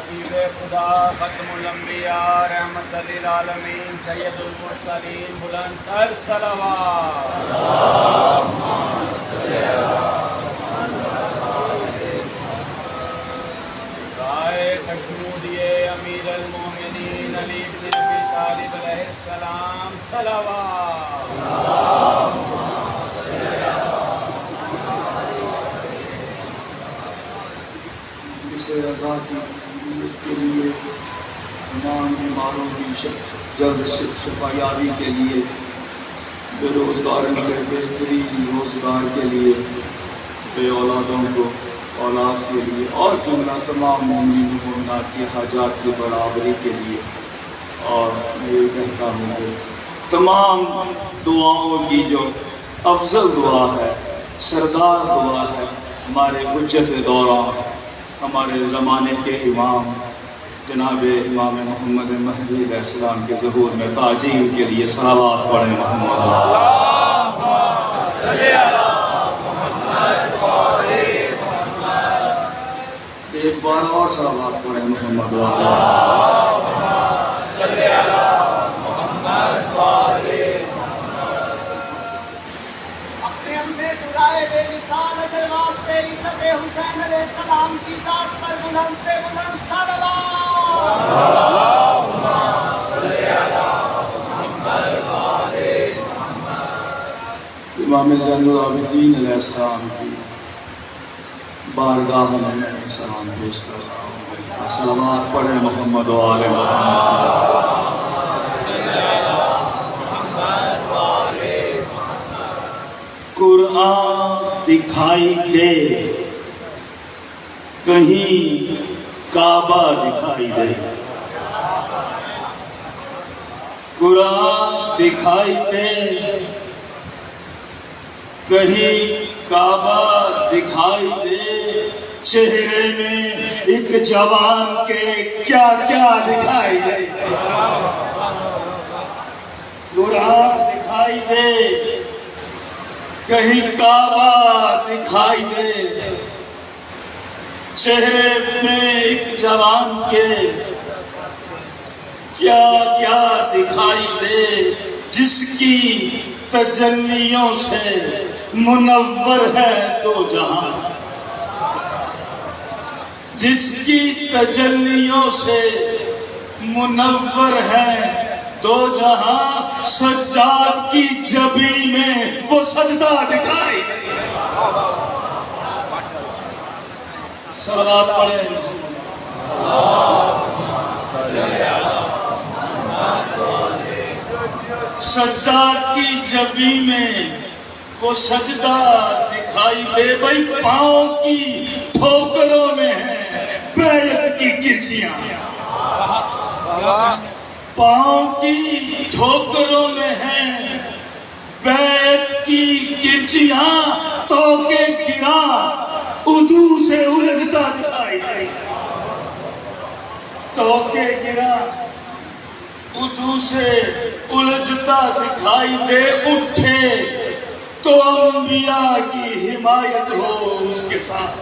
حبیب خدا ختم الانبیاء رحمت للعالمین سید المرسلین بلند تر صلوات رائے خشنودیے امیر المومنین علی بن ابی طالب علیہ السلام صلوات رضا کی امید کے لیے تمام بیماروں کی جلد شفایابی کے لیے بے روزگاروں کے بہترین روزگار کے لیے بے اولادوں کو اولاد کے لیے اور جملہ تمام مومنین مومنات کی حاجات کی برابری کے لیے. اور میں یہ کہتا ہوں کہ تمام دعاؤں کی جو افضل دعا ہے سردار دعا ہے ہمارے حجت دوران ہمارے زمانے کے امام جناب امام محمد مہدی علیہ السلام کے ظہور میں تعجیل کے لیے صلوات پڑھیں محمد ایک بار اور صلوات پڑھیں محمد حسین علیہ السلام کی ذات پر بلند سے بلند صلوات. امام زین العابدین علیہ السلام کی بارگاہ میں سلام پیش کر رہا ہوں. صلوات پڑھیں محمد و آل محمد. قرآن دکھائی دے کہیں کعبہ دکھائی دے. قرآن دکھائی دے کہیں کعبہ دکھائی دے. چہرے میں ایک جوان کے کیا کیا دکھائی دے. قرآن دکھائی دے کہیں کعبہ دکھائی دے. چہرے میں ایک جوان کے کیا کیا دکھائی دے. جس کی تجلیوں سے منور ہے دو جہاں. جس کی تجلیوں سے منور ہے دو جہاں. سجاد کی جبی میں وہ سجدہ دکھائی. صلوات پڑھیں. سجاد کی جبی میں وہ سجدہ دکھائی دے. بھائی پاؤں کی ٹھوکروں میں ہے بیعت کی کرچیاں. پاؤں کی ٹھوکروں میں ہیں بیعت کی کرچیاں. تو کے گرا ادو سے الجھتا دکھائی دے. تو کے گرا ادو سے الجھتا دکھائی دے. اٹھے تو انبیاء کی حمایت ہو اس کے ساتھ.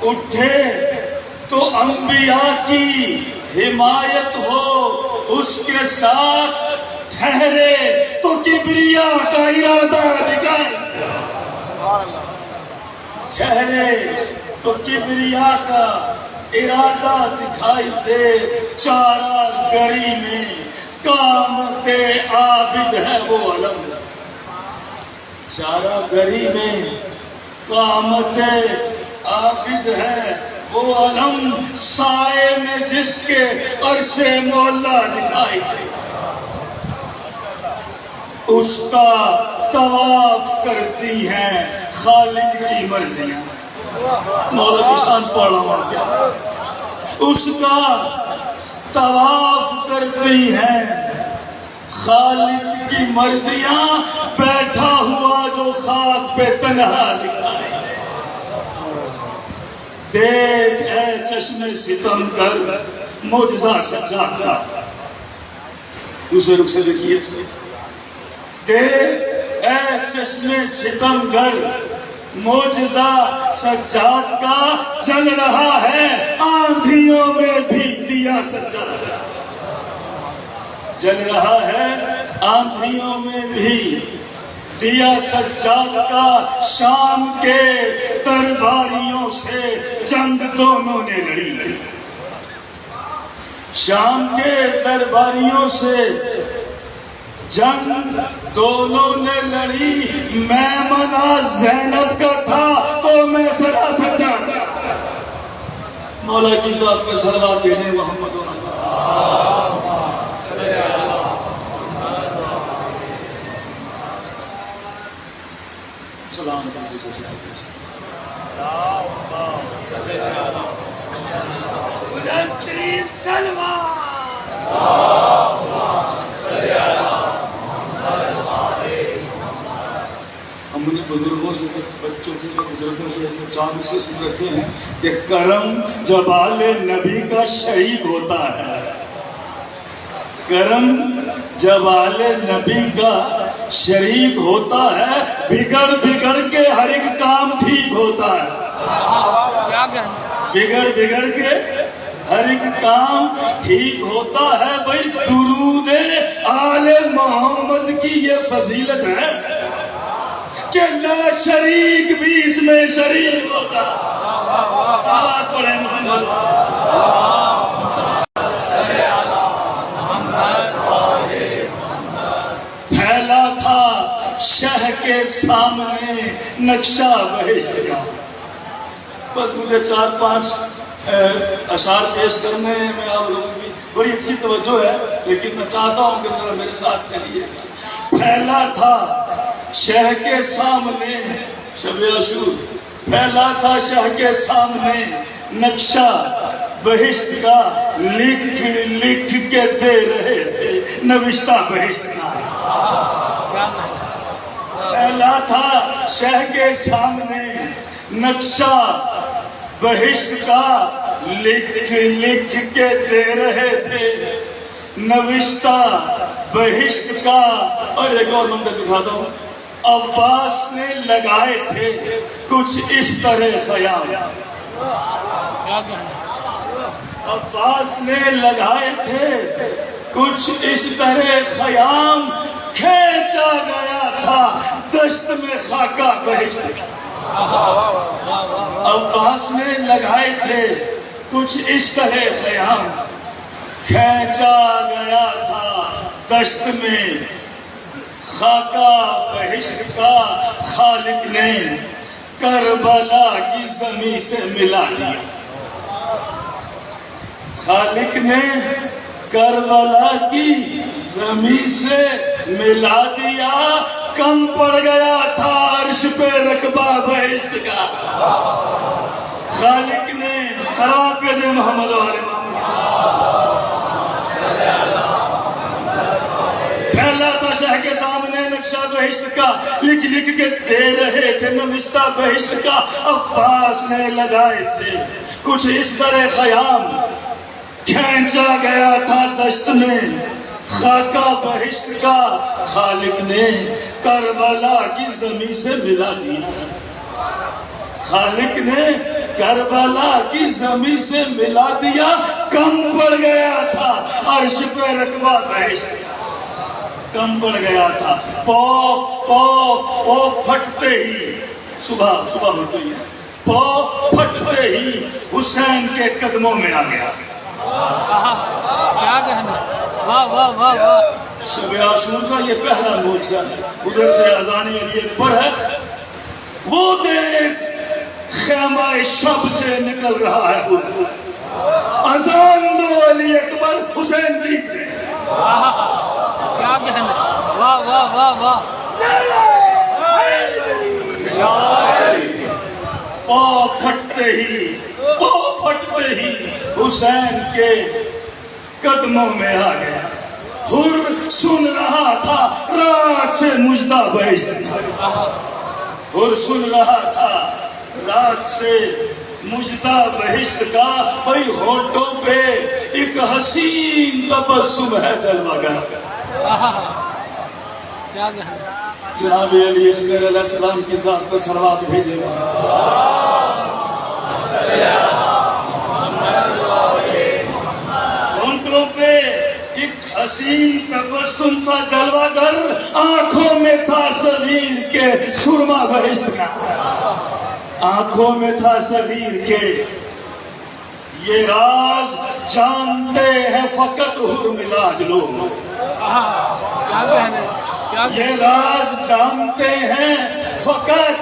اٹھے تو انبیاء کی حمایت ہو اس کے ساتھ. ٹھہرے تو کبریا کا ارادہ دکھائے. ٹھہرے تو کبریا کا ارادہ دکھائی دے. چارہ گری میں قامت عابد ہے وہ علم. چارہ گری میں قامت عابد ہے وہ علم. سائے میں جس کے عرش مولا دکھائی دے. اس کا طواف کرتی ہیں خالق کی مرضیاں. مولا کی شان پڑھ رہا ہوں کیا. اس کا طواف کرتی ہیں خالق کی مرضیاں. بیٹھا ہوا جو خاک پہ تنہا دکھائی. دیکھ اے چشم ستم کر معجزہ سجاد کا. دوسرے رخ سے دیکھیے. دیکھ اے چشم ستم گر معجزہ سجاد کا جل رہا ہے آندھیوں میں بھی دیا سجاد کا جل رہا ہے آندھیوں میں بھی دیا سجاد کا شام کے درباریوں سے جنگ دونوں نے لڑی شام کے درباریوں سے جنگ دونوں نے لڑی میں منا زینب کا تھا تو میں سدا سچا تھا مولا کی ذات میں صلوات بھیجیں محمد سلام ہم نے بزرگوں سے بچوں سے بزرگوں سے چار سے سمجھتے ہیں کہ کرم جبال نبی کا شہید ہوتا ہے کرم جبال نبی کا شریک ہوتا ہے بگڑ بگڑ کے ہر ایک کام ٹھیک ہوتا ہے بگڑ بگڑ کے ہر ایک کام ٹھیک ہوتا ہے بھائی درود آل محمد کی یہ فضیلت ہے کہ لا شریک بھی اس میں شریک ہوتا صلوات پڑھیں محمد پھیلا تھا شہ کے سامنے نقشہ بہشت کا بس مجھے 4-5 اشعار پیش کرنے میں آپ لوگوں کی بڑی اچھی توجہ ہے لیکن میں چاہتا ہوں کہ ذرا میرے ساتھ چلیے پھیلا تھا شہ کے سامنے شب عاشور پھیلا تھا شہ کے سامنے نقشہ بہشت کا لکھ لکھ کے دے رہے تھے نوشتہ بہشت کا پھیلا تھا شہ کے سامنے نقشہ بہشت کا لکھ لکھ کے دے رہے تھے نوشتہ بہشت کا اور ایک اور منظر دکھاتا ہوں عباس نے لگائے تھے کچھ اس طرح خیام عباس نے لگائے تھے کچھ اس طرح خیام کھینچا گیا تھا دشت میں خاکہ بہشت کا عباس نے لگائے تھے کچھ اس طرح خیام کھینچا گیا تھا دشت میں خاکہ بہشت کا خالق نے کربلا کی زمین سے ملا دیا خالق نے کربلا کی زمین سے ملا دیا کم پڑ گیا تھا عرش پہ رقبہ بہشت کا خالق نے صلوات بھیجیں محمد والے پھیلا تھا شہ کے سامنے نقشہ بہشت کا لکھ لکھ کے دے رہے تھے نوشتہ بہشت کا عباس نے لگائے تھے کچھ اس طرح خیام کھینچا گیا تھا دشت میں خاکہ بہشت کا خالق نے کربلا کی زمین سے ملا دیا خالق نے کربلا کی زمین سے ملا دیا کم پڑ گیا تھا عرش پہ رقبہ بہشت کم پڑ گیا تھا پو پو پو پھٹتے ہی صبح ہوتی ہے پو پھٹتے ہی حسین کے قدموں میں آ گیا کیا کہنا واہ واہ واہ واہ شب عاشور کا یہ پہلا معجزہ ہے ادھر سے اذان علی اکبر ہے وہ دیکھ خیمہ شب سے نکل رہا ہے اذان دو علی اکبر حسین جیت گئے کیا کہنا واہ واہ واہ واہ پاؤں پھٹتے ہی حسین کے قدموں میں آ گیا حر سن رہا تھا رات سے مجدہ بہشت حر سن رہا تھا رات سے مجدہ بہشت کا بھئی ہونٹوں پہ ایک حسین تبسم ہے جلوہ گاہ کیا کہنا جناب علی اصغر علیہ السلام کی ذات پر صلوات بھیجے گا ہونٹوں پہ ایک حسین تبسم تھا جلوہ گر، آنکھوں میں تھا صغیر کے سرما بہشت کا، آنکھوں میں تھا صغیر کے۔ یہ راز جانتے ہیں فقط حر مزاج لوگ، یہ راز جانتے ہیں فقط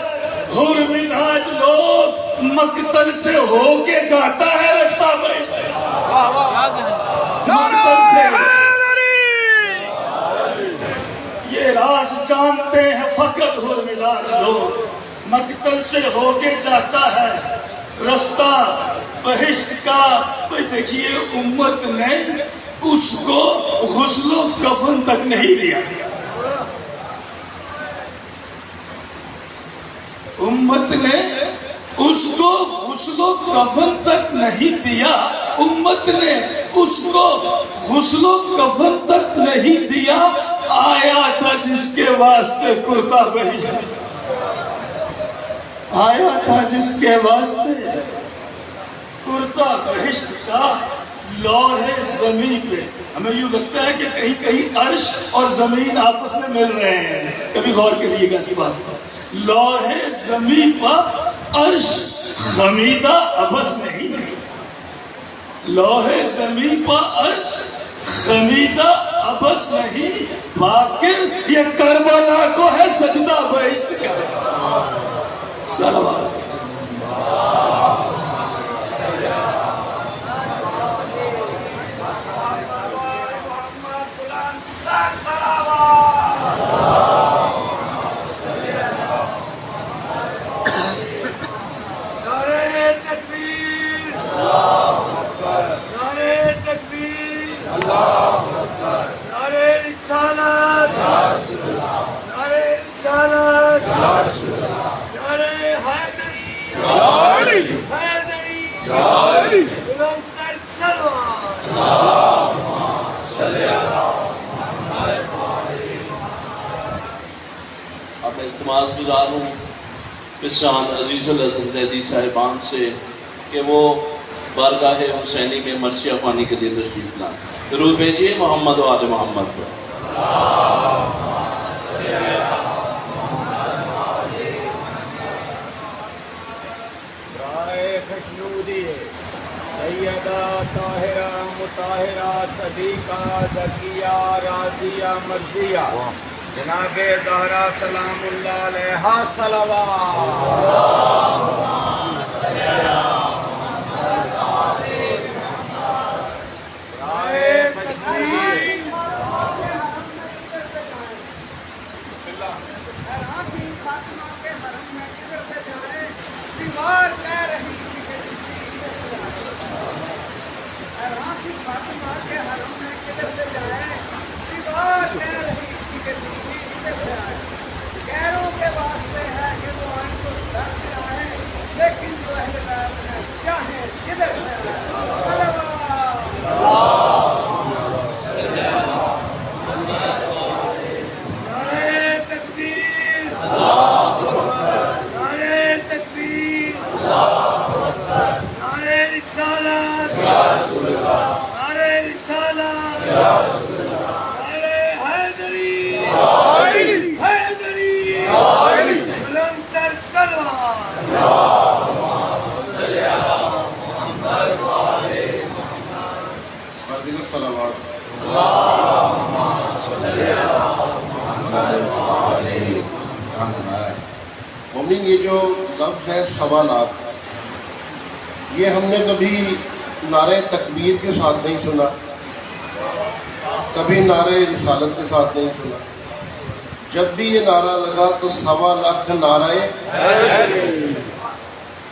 حر مزاج لوگ، مقتل سے ہو کے جاتا ہے رستہ بہشت کا، مقتل سے۔ یہ راز جانتے ہیں فقط حر مزاج لوگ، مقتل سے ہو کے جاتا ہے رستہ بہشت کا۔ دیکھیے امت نے اس کو غسل و کفن تک نہیں دیا، امت نے اس کو غسل و کفن تک نہیں دیا، امت نے اس کو غسل و کفن تک نہیں دیا۔ آیا تھا جس کے واسطے کرتا بہشت، آیا تھا جس کے واسطے کرتا بہشت کا، لوح زمین پہ۔ ہمیں یوں لگتا ہے کہ کہیں کہیں عرش اور زمین آپس میں مل رہے ہیں، کبھی غور کریے گا ایسی بات پر۔ لوح زمین پر عرش خمیدہ ابس نہیں، لوح زمین پر عرش خمیدہ ابس نہیں، باقر یہ کربلا کو ہے سجدہ بہشت کا۔ صلوات التماس گزار ہوں پسان عزیز الحسن زیدی صاحبان سے کہ وہ بارگاہ حسینی میں مرثیہ خوانی کے لیے تشریف لائیں۔ درود بھیجیے محمد و آل محمد پر۔ رائے خشنودی سیدہ طاہرہ مطہرہ صدیقہ ذکیہ راضیہ مرضیہ جناب زہرا سلام اللہ علیہا صلوات۔ رائے خشنودی غیروں کے واسطے ہے کہ وہ ان کو در سے آئے، لیکن جو اہل بیت ہے چاہے کدھر سے آئے۔ نعرہ تکبیر، نعرہ تکبیر، نعرہ رسالت، نعرہ رسالت، نعرہ حیدری، حیدری، بلند تر صلوات۔ فردی صلوات۔ مومن یہ جو لفظ ہے 1.25 لاکھ، یہ ہم نے کبھی نعرہ تکبیر کے ساتھ نہیں سنا، کبھی نعرہ رسالت کے ساتھ نہیں سنا۔ جب بھی یہ نعرہ لگا تو 1.25 لاکھ نعرہ ہے۔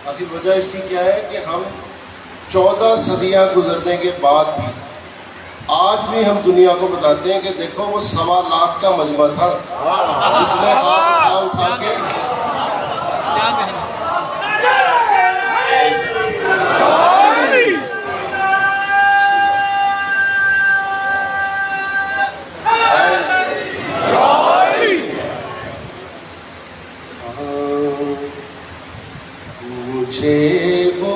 آخر وجہ اس کی کیا ہے کہ ہم 14 صدیاں گزرنے کے بعد بھی آج بھی ہم دنیا کو بتاتے ہیں کہ دیکھو وہ 1.25 لاکھ کا مجمع تھا، اس نے ہاتھ اٹھا کے مجھے وہ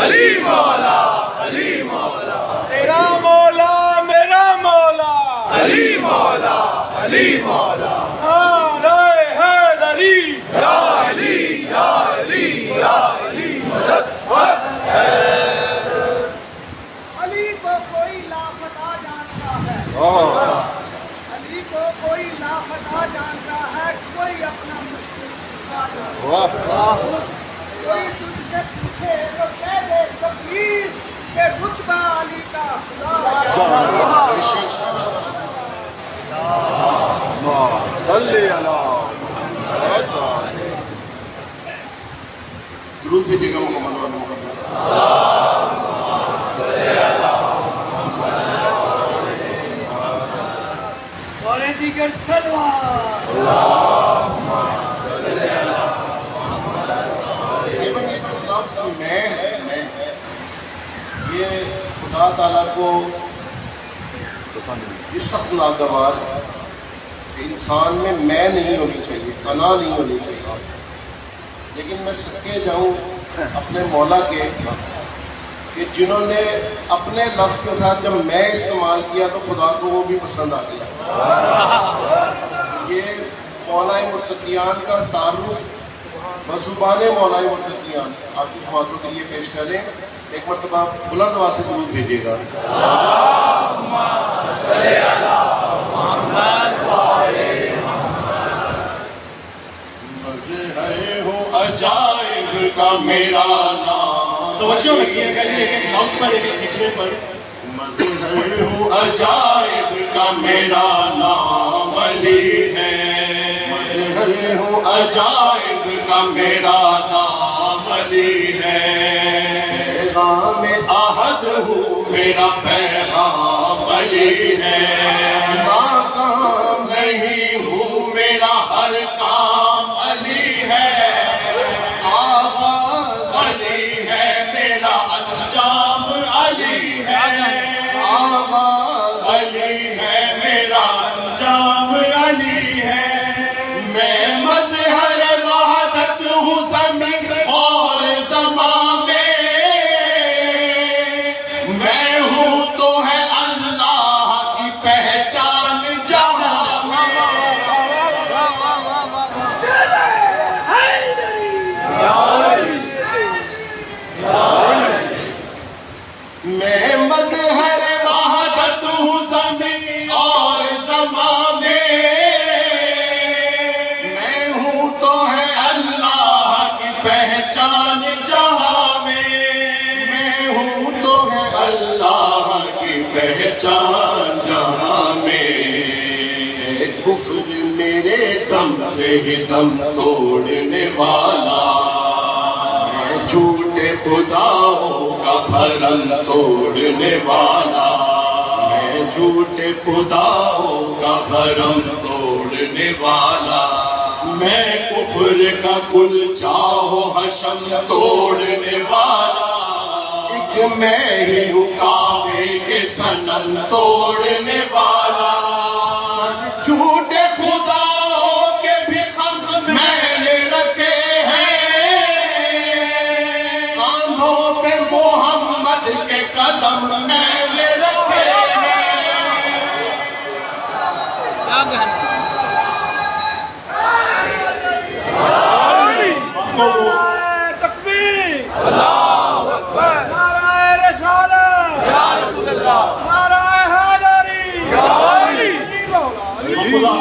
علی مولا علی مولا تیرا مولا میرا مولا علی مولا علی مولا نعرہ حیدری یا علی یا علی یا علی مدد علی کو کوئی لاپتہ جانتا ہے علی کو کوئی لاپتہ جانتا ہے کوئی اپنا مشکل نہ جانتا کوئی تجھ سے پوچھے تو کہہ دے فقیر کہ رتبہ علی کا خدا درود بھیجیے گا محمد والے محمد اور دیگر سلوات میں یہ خدا تعالیٰ کو یہ سخت ناگوار ہے کہ انسان میں نہیں ہونی چاہیے، انا نہیں ہونی چاہیے، لیکن میں صدقے جاؤں اپنے مولا کے کہ جنہوں نے اپنے لفظ کے ساتھ جب میں استعمال کیا تو خدا کو وہ بھی پسند آ گیا۔ یہ مولا متقیان کا تعارف بزبان مولا متقیان آپ کی سماعتوں کے لیے پیش کریں۔ ایک مرتبہ بلند آواز سے درود بھیجیے گا۔ مظہر ہوں عجائب کا میرا نام، توجہ رکھیے گا ایک ایک لفظ پر ایک ایک مصرے پر۔ مظہر ہوں عجائب کا میرا نام علی ہے، مظہر ہوں عجائب کا میرا نام علی ہے، پیغام احد ہوں میرا پیغام علی ہے، ناکام نہیں ہوں میرا ہر کام علی ہے، آغاز علی ہے میرا انجام علی ہے، آغاز علی ہے میرا انجام علی ہے، میں مظہر وحدت ہوں زمین اور زمان میں، میں ہوں تو ہے اللہ کی پہچان جہاں میں، میں مظہر وحدت ہوں زمین اور زمان میں، میں ہوں تو ہے اللہ کی پہچان جہاں میں، میں ہوں تو ہے اللہ کی پہچان جہاں میں، اے کفر میرے دم سے ہی دم توڑنے والا، میں جھوٹے خداؤں کا بھرم توڑنے والا، میں جھوٹے خداؤں کا بھرم توڑنے والا، میں کفر کا کل چاہو حشم توڑنے والا، ایک میں ہی ہوں کعبے کے صنم توڑنے والا، جھوٹے خداؤں کے بھی خم میں نے رکھے ہیں، کاندھوں پہ محمد کے قدم میں نے رکھے ہیں، کیا کہنا تکبیر، نعرہ رسالت، نعرہ حیدری، علی مولا علی خدا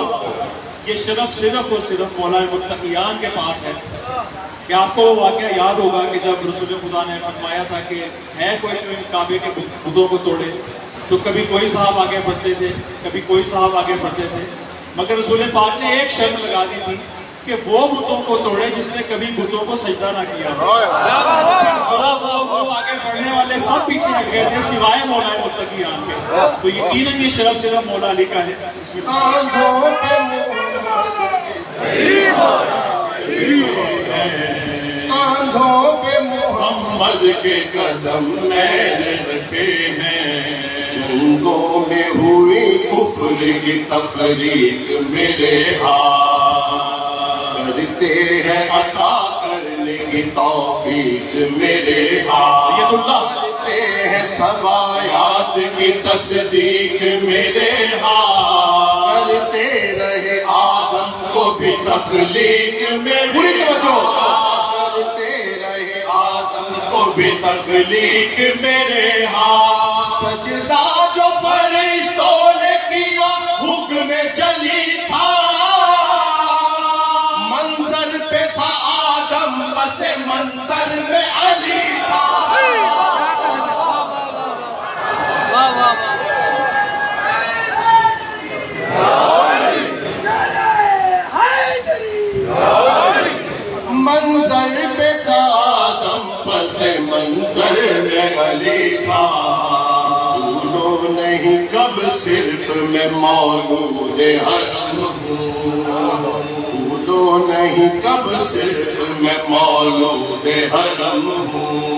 یہ شرف صرف اور صرف مولا متقیان کے پاس ہے کہ آپ کو وہ واقعہ یاد ہوگا کہ جب رسول خدا نے فرمایا تھا کہ ہے کوئی جو کعبے کے بتوں کو توڑے، تو کبھی کوئی صاحب آگے بڑھتے تھے، کبھی کوئی صاحب آگے بڑھتے تھے، مگر رسول پاک نے ایک شرط لگا دی تھی کہ وہ بتوں کو توڑے جس نے کبھی بتوں کو سجدہ نہ کیا، وہ آگے بڑھنے والے سب پیچھے ہٹ گئے تھے سوائے مولا متقیان کے، تو یقیناً یہ شرف صرف مولا علی کا ہے۔ بسم اللہ۔ کاندھوں پہ محمد کے قدم میں نے رکھے ہیں، جنگوں میں ہوئی کفر کی تفریق میرے ہاتھ، کرتے ہیں عطا کرنے کی کی توفیق میرے ہاتھ کرتے ہیں سوایات کی تصدیق میرے ہاتھ کرتے رہے آدم کو بھی تخلیق میرے ہاتھ کرتے رہے آدم کو بھی تخلیق میرے ہاتھ سجدہ جو فرشتوں نے کیا حکم جلی تھا منظر پہ تھا آدم بس منظر میں علی تھا واہ واہ منظر پہ تھا آدم بس منظر میں علی تھا بھولو نہیں کب صرف میں مولود حرم ہوں بھولو نہیں کب صرف میں مولود حرم ہوں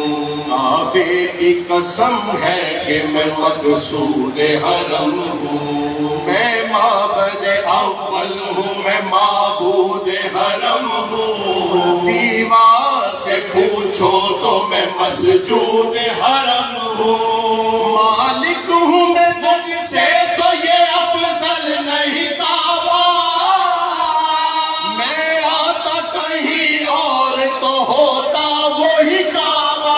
کعبے کی قسم ہے کہ میں مقصود حرم ہوں میں معبد اول ہوں میں معبود حرم ہوں دیوار سے پوچھو تو میں مسجود حرم ہوں مالک ہوں میں مجھ سے تو یہ افضل نہیں کعبہ میں آتا کہیں اور تو ہوتا وہی کعبہ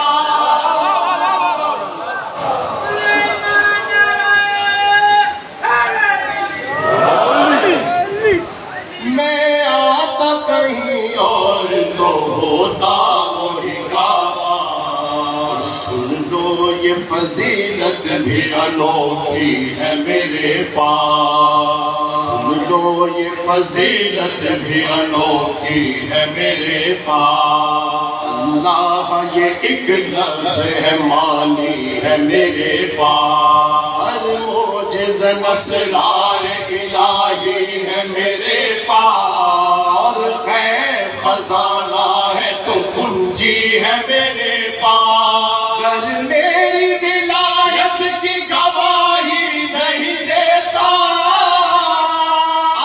میں آتا کہیں اور تو ہوتا وہی کعبہ سن لو یہ فضیلت بھی انوکھی ہے میرے پاس سن لو یہ فضیلت بھی انوکھی ہے میرے پاس اللہ یہ ایک لفظ ہے مانی ہے میرے پاس ہر معجزہ اسرار الہی ہے میرے پاس اور غیب خزانہ ہے تو کنجی ہے میرے پاس گر میری ولایت کی گواہی نہیں دیتا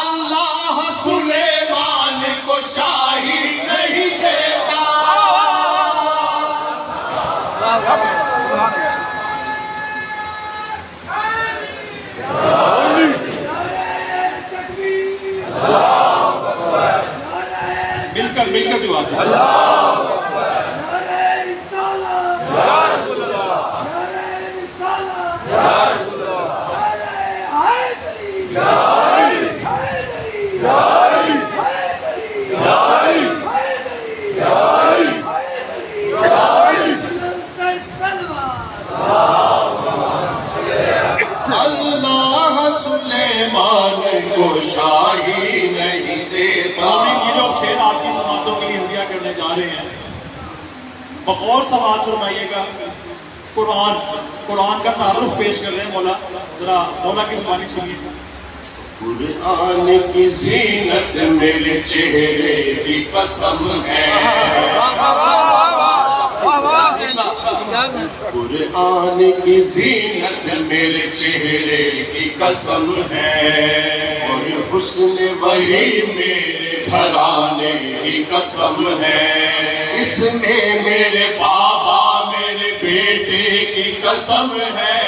اللہ سلیمان کو شاہی نہیں دیتا مل کر جو بات ہے اللہ سلیمان کو شاہی نہیں دیتا یہ جو شعر آپ کی سماعتوں کے لیے ہدیہ کرنے جا رہے ہیں بغور سماعت فرمائیے گا قرآن کا تعارف پیش کر رہے ہیں مولا ذرا مولا کی زبانی سنیے قرآن کی زینت میرے چہرے کی قسم ہے قرآن کی زینت میرے چہرے کی قسم ہے اور حسن وہی میرے گھرانے کی قسم ہے اس میں میرے بابا میرے بیٹے کی قسم ہے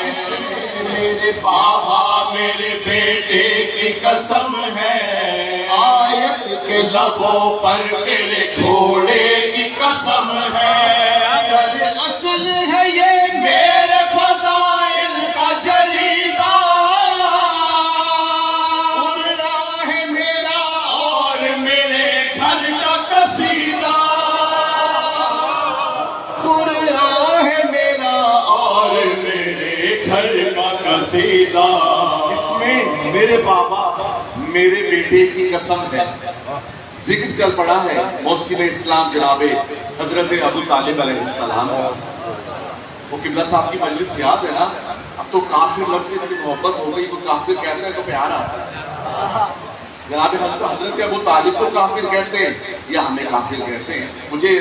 اس میں میرے بابا میرے بیٹے کی قسم ہے آیت کے لبوں پر میرے گھوڑے کی قسم ہے اگر اصل ہے یہ میرے فضائل کا جریدہ اڑنا ہے میرا اور میرے گھر کا قصیدہ اڑنا ہے میرا اور میرے گھر کا قصیدہ اس میں میرے بابا میرے بیٹے کی قسم ہے ذکر چل پڑا ہے محسن اسلام جناب حضرت ابو طالب علیہ السلام وہ قبلہ صاحب کی مجلس یاد ہے نا اب تو کافر لفظ سے میری محبت ہو گئی تو کافر کہتے ہیں تو پیار آتا ہے جناب حضرت ابو طالب کو کافر کہتے ہیں یا ہمیں کافر کہتے ہیں مجھے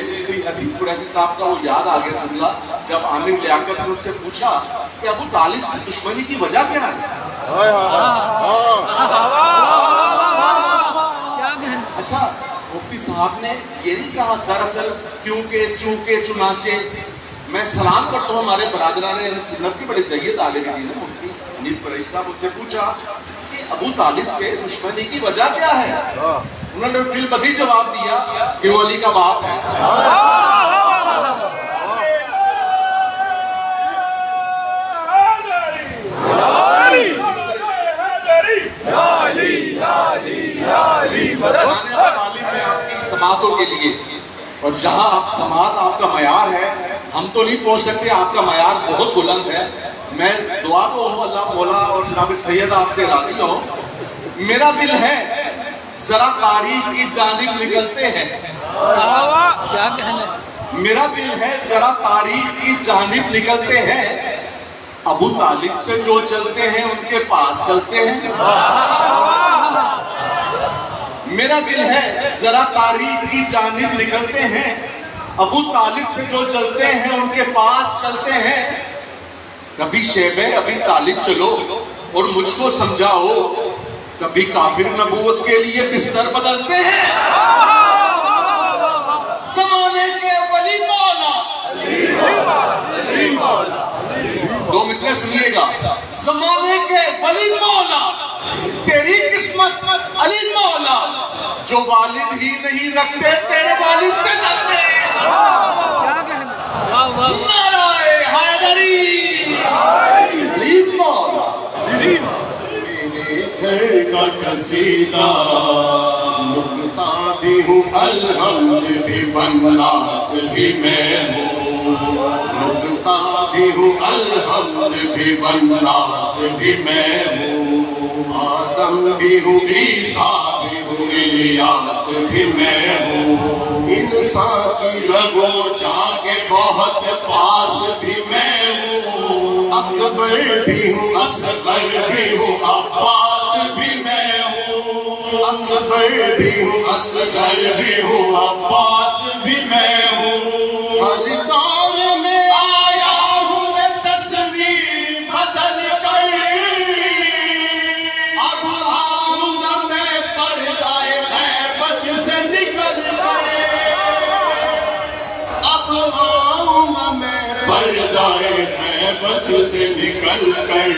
حبیب قریشی صاحب کا وہ یاد آ گیا جملہ جب عامر لیاقت نے اس سے پوچھا کہ ابو طالب سے دشمنی کی وجہ کیا ہے اچھا مفتی صاحب صاحب نے یہ نہیں کہا دراصل کیونکہ چونکہ چنانچہ. میں سلام کرتا ہوں ہمارے برادران سنت کے بڑے جید عالم دین ہیں. مفتی حنیف قریشی صاحب اس سے پوچھا کہ ابو طالب سے دشمنی کی وجہ کیا ہے؟ انہوں نے فی البدیہہ جواب دیا کہ وہ علی کا باپ ہے. تعلیم ہے آپ کی سماعتوں کے لیے، اور جہاں آپ سماعت آپ کا معیار ہے ہم تو نہیں پہنچ سکتے، آپ کا معیار بہت بلند ہے. میں دعا تو ہوں اللہ مولا اور جناب سید آپ سے راضی ہو. میرا دل ہے ذرا تاریخ کی جانب نکلتے ہیں، کیا کہنا. میرا دل ہے ذرا تاریخ کی جانب نکلتے ہیں. ابو طالب سے جو چلتے ہیں ان کے پاس چلتے ہیں. میرا دل ہے ذرا تاریخ کی جانب نکلتے ہیں. ابو طالب سے جو چلتے ہیں ان کے پاس چلتے ہیں. کبھی شیبہ ابھی طالب چلو اور مجھ کو سمجھاؤ، کبھی کافر نبوت کے لیے بستر بدلتے ہیں. زمانے کے ولی مولا، دو مصرے سنیے گا. زمانے کے ولی مولا، تیری قسمت علی مولا، جو والد ہی نہیں رکھتے تیرے والد سے چلتے ہیں. نعرہ حیدری علی مولا. میرے گھر کا قصیدہ نکتا بھی ہوں، الحمد بھی والناس بھی میں ہوں. نکتا بھی ہوں، الحمد بھی والناس بھی میں ہوں. آدم بھی ہوں، عیسیٰ بھی ہوں، الیاس بھی میں ہوں. انسان کی رگو جا کے بہت پاس بھی میں ہوں. اکبر بھی ہوں، اصغر بھی ہوں، عباس بھی میں ہوں. اکبر بھی ہوں، اصغر بھی ہوں، عباس بھی میں ہوں. ہر دور میں آیا ہوں میں تصویر بدل کر، اب آؤں گا میں پردہ غیبت سے نکل کر. اب آؤں گا میں پردہ غیبت سے نکل کر.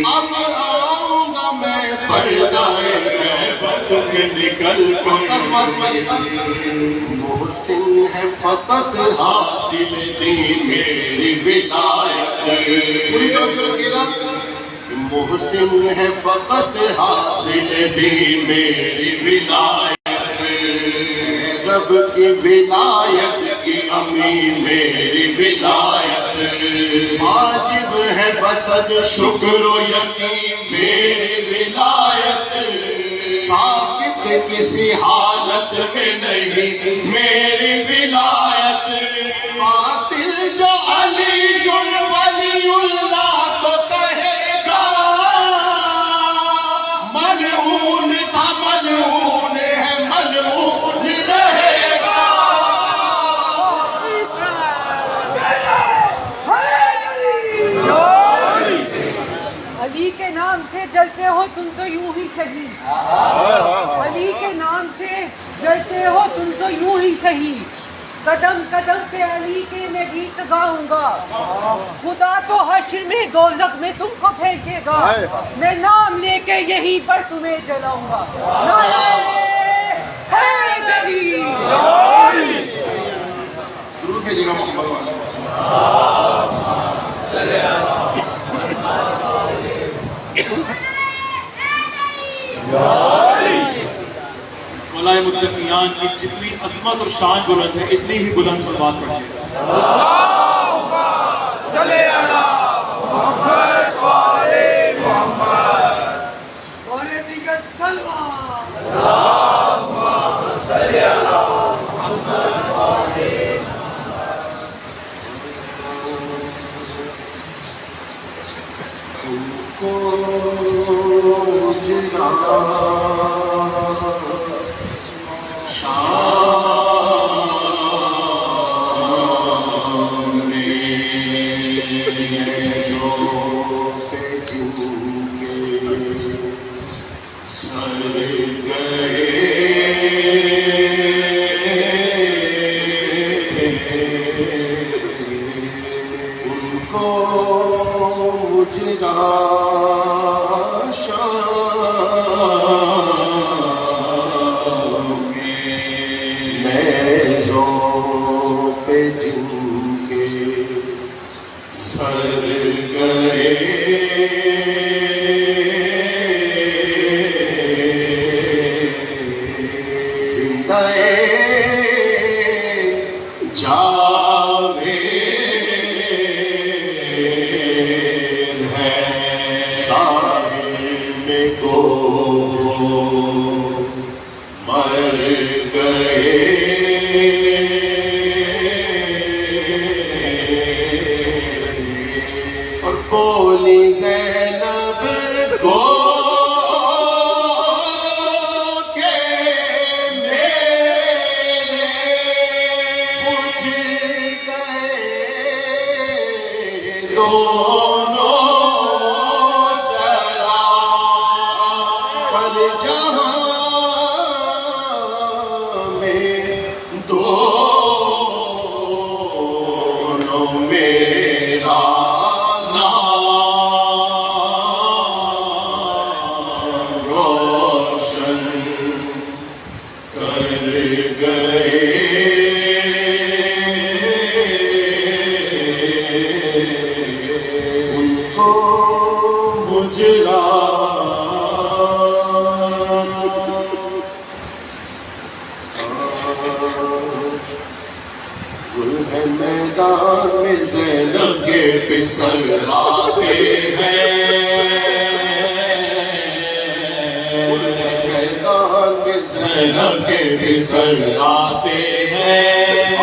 اب آؤں گا میں پردہ غیبت سے نکل کر. محسن ہے فقط حاصل دین میری ولایت. پوری توجہ رکھیے گا. محسن ہے فقط حاصل دین میری ولایت. رب کی ولایت کی امین میری ولایت. واجب ہے بسد شکر و یقین میری ولایت. ثابت کسی حالت میں نہیں میری ولایت. باطل جو علی ولی اللہ کو کہے گا، ملعون تھا ملعون ہے ملعون رہے گا. علی کے نام سے جلتے ہو تم تو یوں ہی سہی، علی کے نام سے جلتے ہو تم تو یوں ہی سہی. قدم قدم پہ علی کے میں گیت گاؤں گا. خدا تو حشر میں دوزخ میں تم کو پھینکے گا. میں نام لے کے یہیں پر تمہیں جلاؤں گا. حیدری. درود بھیجیے گا محمد والا. مولائے متقیان کی جتنی عظمت اور شان بلند ہے اتنی ہی بلند صلوات پڑھیے. سر گئے مجرا شام نیزوں پہ جن کے سر گئے زندہ جاوید ہے ساحل میں گو مر گئے اور بولی زینب کو کہ میرے بجھ گئے دونوں جلا پر جہاں میں دونوں میرا نام روشن کر گئے ان کو مجرا گل ہے میدان میں زینب کے پسر آتے ہیں گل ہے میدان میں زینب کے پسر آتے ہیں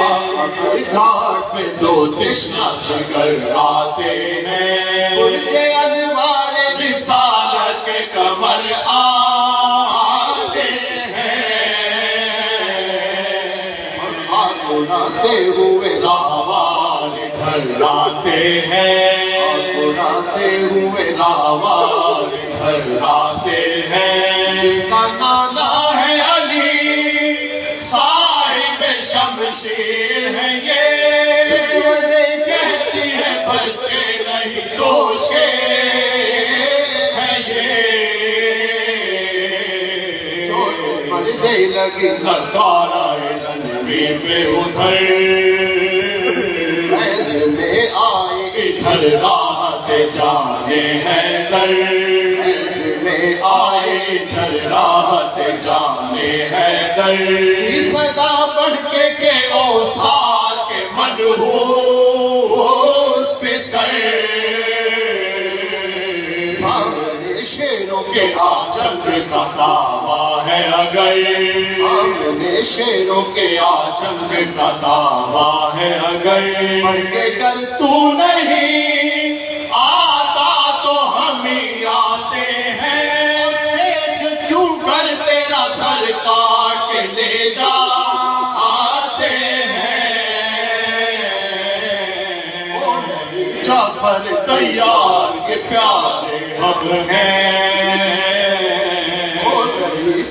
آخر گھاٹ میں دو تشنا جگر آتے ہیں برج انوار رسالت کے کمر آتے ہیں اور خاک اڑاتے ہوئے راہوار گھر آتے ہیں اڑاتے ہوئے راہوار گھر آتے ہیں جن کا نانا ہے علی صاحب شمشیر ہے یہ کہتی ہے بچے نہیں دوشے ہے یہ چوٹ پڑنے لگی نگارہ رنوی پہ ادھر ایسے میں آئے ادھر راحت جانے حیدر ایسے میں آئے ادھر راحت جانے حیدر کی سزا بڑھ کے کہ اوصال کے منحوس پہ سر سامنے شیروں کے آجنگ کا دعویٰ ہے اگر سامنے شیروں کے آجنگ کا دعویٰ ہے اگر پڑھ کے گر تو نہیں آتا تو ہم ہی آتے ہیں کیوں کر تیرا سر کاٹ کے لے جا آتے ہیں جعفر تیار کے پیارے ہم ہیں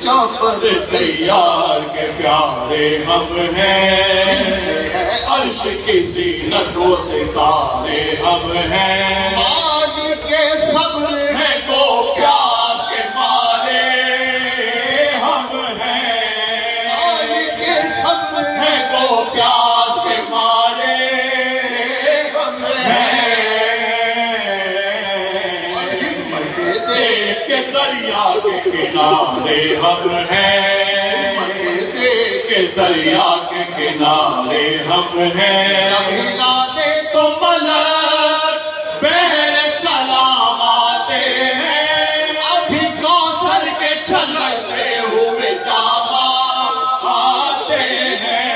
جعفر تیار کے پیارے ہم ہیں جن سے ہے عرش کی زینت و ستارے ہم ہیں آگ کے صبر ہیں کو پیاس کے مارے ہم ہیں آگ کے صبر ہیں کو پیاس کے مارے ہم ہیں اور ہمت دیکھ کے دریا کے کنارے ہم ہیں دیکھ کے دریا کے کنارے ہم ہیں ہلا دے تو ملک بہر سلام آتے ہیں ابھی کوثر کے چھلکتے ہوئے جاما آتے ہیں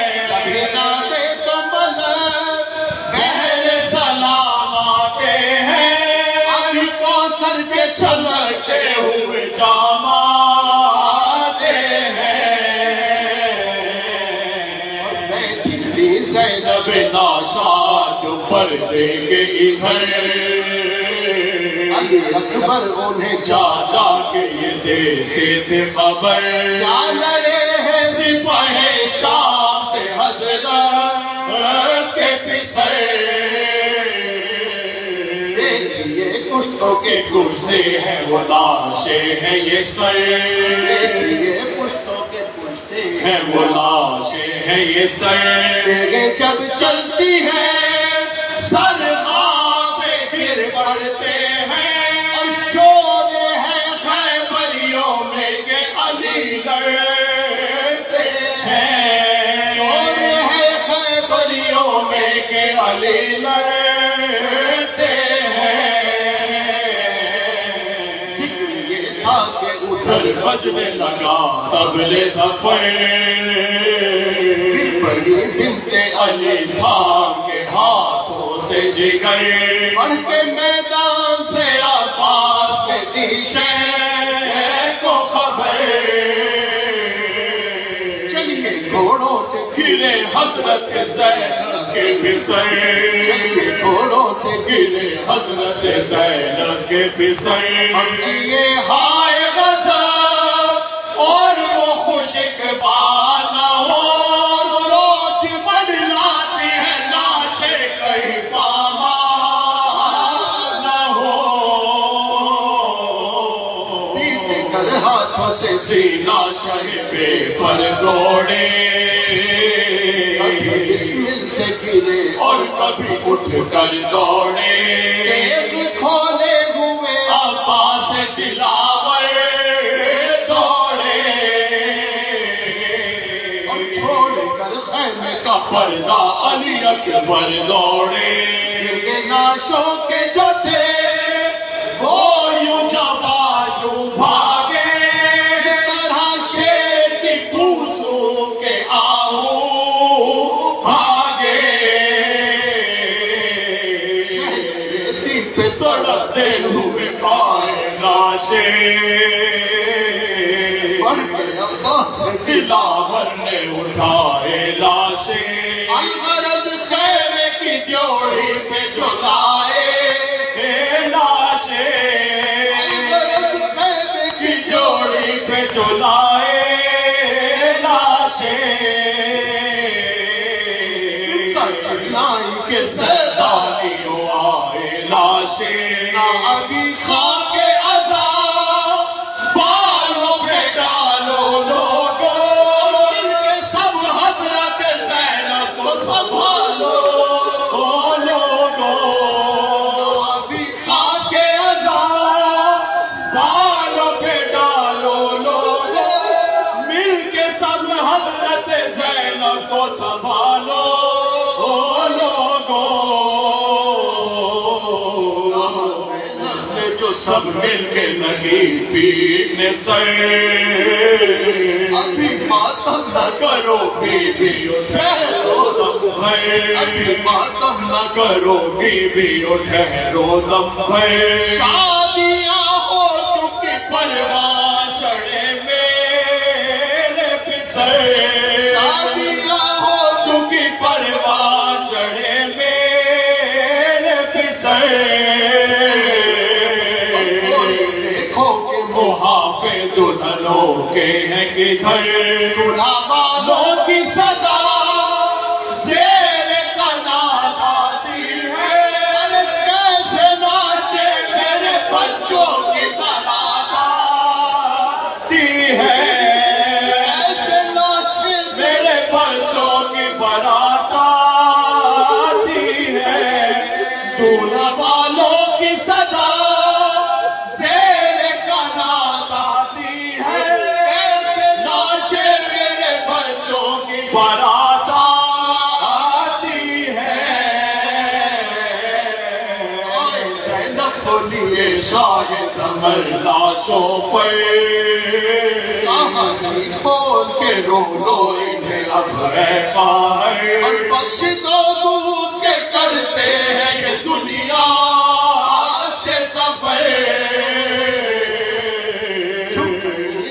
ہلا دے تو ملک بہر سلام آتے ہیں ابھی کوثر کے چھلکتے ہوئے جاما زینب ناشا جو پردے کے ادھر علی اکبر انہیں جا جا کے یہ دیتے تھے خبر کیا لڑے ہیں سپاہ شام سے حضرت کے پسر دیکھیے کچھ پشتوں کے پشتے ہیں وہ لاشیں ہیں یہ سر دیکھیے پشتوں کے پشتے ہیں وہ لاشیں ہیں یہ سر تیرے جب چلتی ہے سر خاک پہ گر پڑتے ہیں اور شور ہے خیبریوں میں کہ علی لڑتے ہیں شور ہے خیبریوں میں کہ علی لڑتے ہیں ذکر یہ تھا کہ ادھر ادھر بجنے لگا طبلِ ظفر گر پڑی بنت علی تھام کے ہاتھوں سے جگر بڑھ کے میدان سے آپاس میں دی شے کو خبر چلیے گھوڑوں سے گرے حضرت زینب کے بسر چلیے گھوڑوں سے گرے حضرت زینب کے بسر ہم کیے ہائے غضب اور وہ خوش اقبال نہ ہو سوچ بدلاتی ہے لاشیں کہیں پامال نہ ہو پیٹ کر ہاتھوں سے سینہ شہ پہ پر دوڑے کبھی بسمل سے گرے اور کبھی اٹھ کر دوڑے تیز کھولے ہوئے عباس دلاور دوڑے اور چھوڑ کر خیمے کا پردہ علی اکبر دوڑے کے ناشوں کے جو تھے وہ یوں جواجو بھاگے اس طرح شیر کی کوسوں کے آہو بھاگے ریتی پہ توڑتے ہوئے پائے لاشیں بڑھ کے عباس سے دلاور نے اٹھائے لاشیں الغرض خیمے کی جوڑی پہ جو لائے لاشیں الغرض خیمے کی جوڑی پہ جو لائے لاشیں چڑھائی کہ سرداریوں آئے لاشیں ابھی خاک عذاب بالوں پہ ڈالو لوگوں مل کے سب حضرت زینب کو سنبھالو او لوگوں ابھی خاک عذاب بالوں پہ ڈالو لوگوں مل کے سب حضرت زینب کو سنبھالو او لوگوں جو سب مل کے لگی پیٹنے سے ابھی ماتم نہ کرو بی بی ٹھہرو دم ہے ابھی ماتم نہ کرو بی بی ٹھہرو دم ہے شادیاں ہو چکی پروان چڑھے میرے پسر شادیاں ہو چکی پروان چڑھے میرے پسر دیکھو کہ محافظ دلہنوں کے ہیں کدھر دلہا والوں کی سزا زیر قنات آتی ہے کیسے ناچے میرے بچوں کی بارات آتی ہے ایسے ناچے میرے بچوں کی بارات آتی ہے دولہا والوں کی سزا زیر قنات آتی ہے ایسے ناشے میرے بچوں کی بارات آتی ہے زینب بولیے شاہ زمر لاشوں پر کہانی کھول کے رو لو انہیں اب ہے قاہر اور بخش دو دودھ کے کرتے ہیں کہ دنیا سے سفر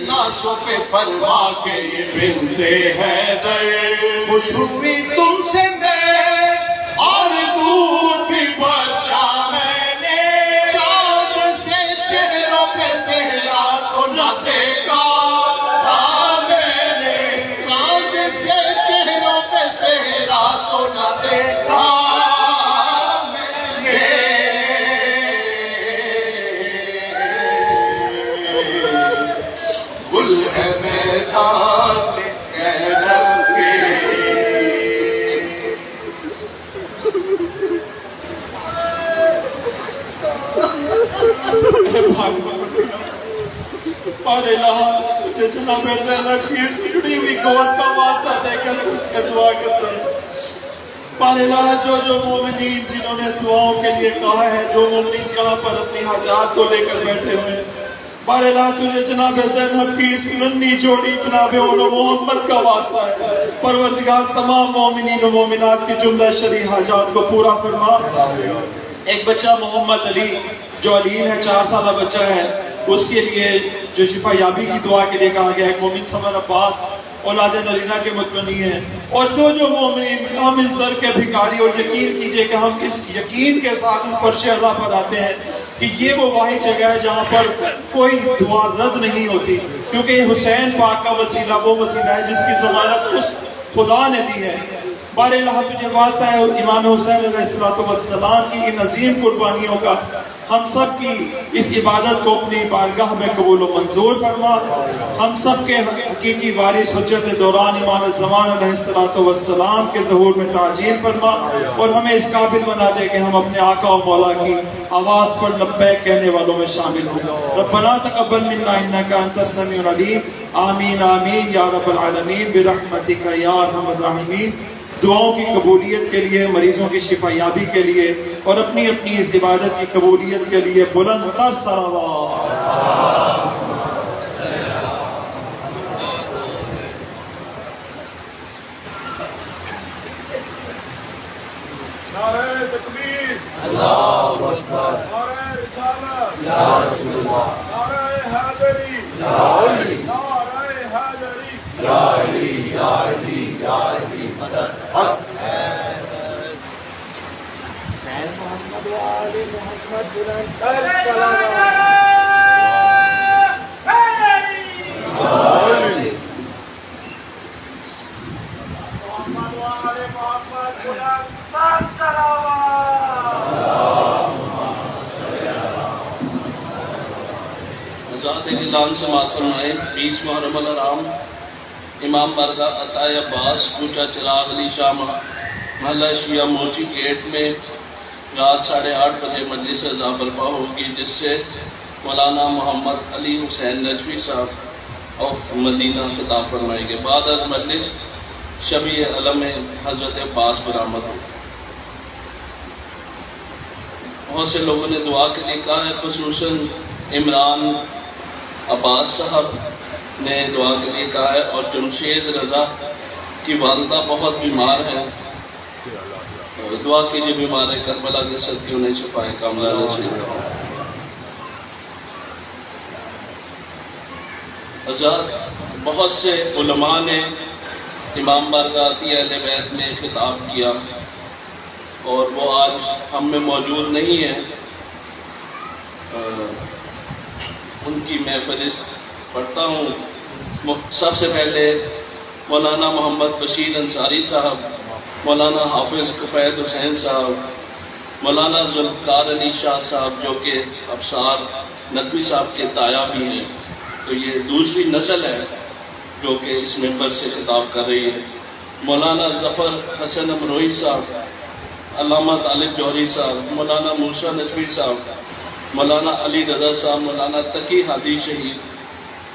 لاشوں پہ فرما کے یہ بنت حیدر خوش ہوئی تم سے میں اور دودھ بھی بخشا میں نے چاند سے چہروں پہ صحرا تو نہ دیکھا میں نے چاند سے چہروں پہ صحرا تو نہ دیکھا جناب زینب کی جڑی ہوئی قوت کا واسطہ دے کر اس سے دعا کرتے ہیں. پارے اللہ جو مومنین جنہوں نے دعاؤں کے لیے کہا ہے، جو مومنین یہاں پر اپنی حاجات کو لے کر بیٹھے ہوئے ہیں، پارے اللہ تجھے جناب زینب کی اس ننھی جوڑی جناب محمد کا واسطہ ہے. پروردگار تمام مومنین و مومنات کی جملہ شرعی حاجات کو پورا فرما. ایک بچہ محمد علی جو علیم ہے، 4 سالہ بچہ ہے، اس کے لیے جو شفا یابی کی دعا کے لیے کہا گیا ہے. مومن سمر عباس اولاد نرینہ کے متمنی ہیں. اور جو مومنین ہم اس در کے بھکاری، اور یقین کیجئے کہ ہم اس یقین کے ساتھ اس فرش عزا پر آتے ہیں کہ یہ وہ واحد جگہ ہے جہاں پر کوئی دعا رد نہیں ہوتی، کیونکہ حسین پاک کا وسیلہ وہ وسیلہ ہے جس کی ضمانت اس خدا نے دی ہے. بار اللہ تجھے واسطہ ہے امام حسین علیہ السلام کی ان عظیم قربانیوں کا ہم سب کی اس عبادت کو اپنی بارگاہ میں قبول و منظور فرما. ہم سب کے حقیقی وارث حجت دوران امام زمان علیہ السلام کے ظہور میں تعجیل فرما، اور ہمیں اس قابل بنا دے کہ ہم اپنے آقا و مولا کی آواز پر لبیک کہنے والوں میں شامل ہوں. ربنا تقبل منا انک انت السمیع العلیم. آمین آمین یا رب العالمین برحمتک یا ارحم الراحمین. دعاؤں کی قبولیت کے لیے، مریضوں کی شفا یابی کے لیے، اور اپنی اس عبادت کی قبولیت کے لیے بلند تر صلوات. نعرہ تکبیر، اللہ اکبر، نعرہ رسالت، یا رسول اللہ، نعرہ حیدری، یا علی، نعرہ حیدری، یا علی، یا علی، یا علی، مدد حق ہے. محمد و آل محمد بلند تر یا علی. محمد و آل محمد بلند تر صلوات. حضرات اعلان سماعت فرمائے. 20 محرم الحرام امام بارگاہ عطا عباس کوچہ چراغ علی شاہ محلہ شیعہ موچی گیٹ میں رات 8:30 بجے مجلس عزا برپا ہوگی، جس سے مولانا محمد علی حسین نجوی صاحب آف مدینہ خطاب فرمائیں گے. بعد از مجلس شبیہ علم حضرت عباس برآمد ہو. بہت سے لوگوں نے دعا کے لیے کہا ہے، خصوصاً عمران عباس صاحب نے دعا کے لیے کہا ہے، اور جمشید رضا کی والدہ بہت بیمار ہیں، دعا کیجئے بیمار ہے، کربلا کے صدقے انہیں شفائے کاملہ نصیب ہو. حضرات بہت سے علماء نے امام بارگاہ اہل بیت میں خطاب کیا، اور وہ آج ہم میں موجود نہیں ہیں. ان کی میں فہرست پڑھتا ہوں. سب سے پہلے مولانا محمد بشیر انصاری صاحب، مولانا حافظ کفید حسین صاحب، مولانا ذوالفقار علی شاہ صاحب جو کہ ابصار نقوی صاحب کے تایا بھی ہیں. تو یہ دوسری نسل ہے جو کہ اس ممبر سے خطاب کر رہی ہے. مولانا ظفر حسن امروئی صاحب، علامہ طالب جوہری صاحب، مولانا موسیٰ نجوی صاحب، مولانا علی رضا صاحب، مولانا تقی ہادی شہید،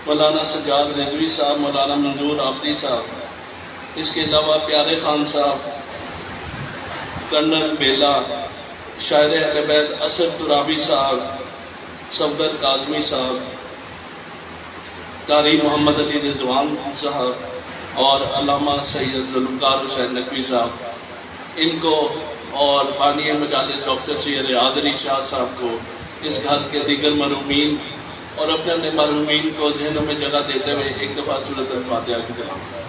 مولانا سجاد رضوی صاحب، مولانا منظور عابدی صاحب. اس کے علاوہ پیارے خان صاحب، کرنل بیلا، شاعر اہل بیت اسد ترابی صاحب، صفدر کاظمی صاحب، قاری محمد علی رضوان صاحب، اور علامہ سید ذوالفقار حسین نقوی صاحب. ان کو اور بانی مجالس ڈاکٹر سید ریاض علی شاہ صاحب کو، اس گھر کے دیگر مرحومین اور اپنے مرحومین کو ذہنوں میں جگہ دیتے ہوئے ایک دفعہ سورۃ الفاتحہ کی تلاوت.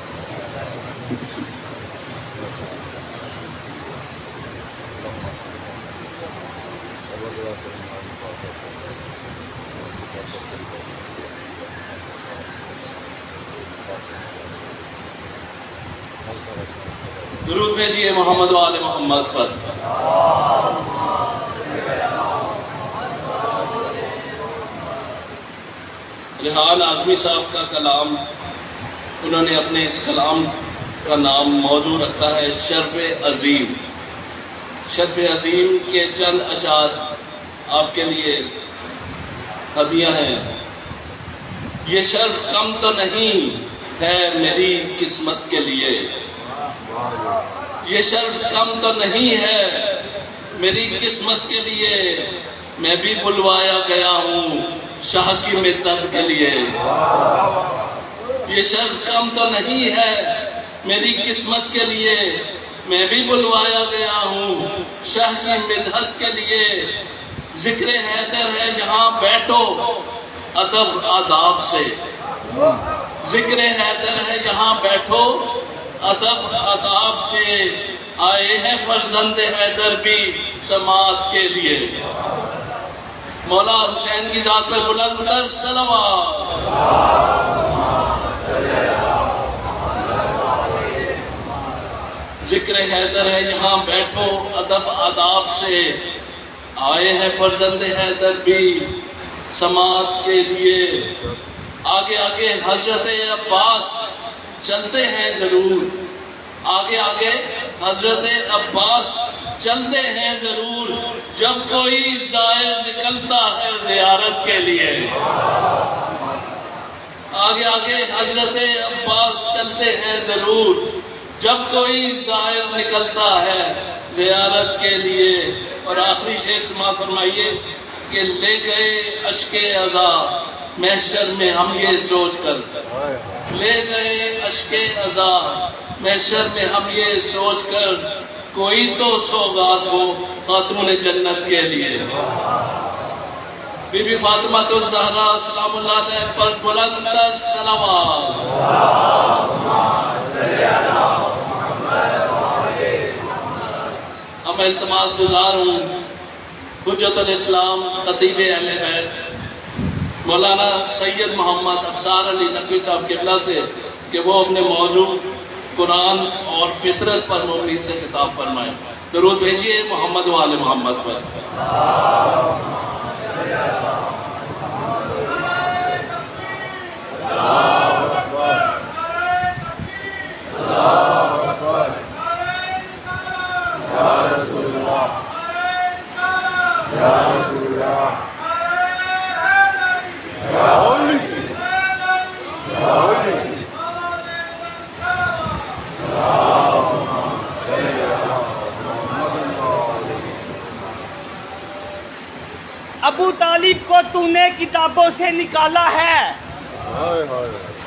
درود بھیجیے محمد و آل محمد پر. ریحان اعظمی صاحب کا کلام، انہوں نے اپنے اس کلام کا نام موضوع رکھا ہے شرف عظیم. شرف عظیم کے چند اشعار آپ کے لیے ہدیہ ہیں۔ یہ شرف کم تو نہیں ہے میری قسمت کے لیے، یہ شرف کم تو نہیں ہے میری قسمت کے لیے، میں بھی بلوایا گیا ہوں شاہ کی مدد کے لیے۔ یہ شرف کم تو نہیں ہے میری قسمت کے لیے، میں بھی بلوایا گیا ہوں شاہ کی مدحت کے لیے۔ ذکر حیدر ہے یہاں بیٹھو ادب آداب سے، ذکر حیدر ہے یہاں بیٹھو ادب آداب سے، آئے ہیں فرزند حیدر بھی سماعت کے لیے۔ مولا حسین کی ذات پر بلند کر صلوات۔ ذکر حیدر ہے یہاں بیٹھو ادب آداب سے، آئے ہیں فرزند حیدر بھی سماعت کے لیے۔ آگے آگے حضرت عباس چلتے ہیں ضرور، آگے آگے حضرت عباس چلتے ہیں ضرور، جب کوئی زائر نکلتا ہے زیارت کے لیے۔ آگے آگے حضرت عباس چلتے ہیں ضرور، جب کوئی زائر نکلتا ہے زیارت کے لیے۔ اور آخری شعر سماعت فرمائیے کہ لے گئے اشک عزا محشر میں ہم یہ سوچ کر، لے گئے اشک عزا محشر میں ہم یہ سوچ کر، کوئی تو سوغات ہو خاتون جنت کے لیے۔ بی بی فاطمہ الزہرا سلام اللہ علیہ پر بلند تر صلوات۔ اب میں التماس گزار ہوں حجت الاسلام خطیب اہل بیت مولانا سید محمد افسار علی نقوی صاحب قبلہ سے کہ وہ اپنے موضوع قرآن اور فطرت پر مومنین سے خطاب فرمائیں۔ درود بھیجیے محمد و آل محمد پر۔ ابو طالب کو تو نے کتابوں سے نکالا ہے،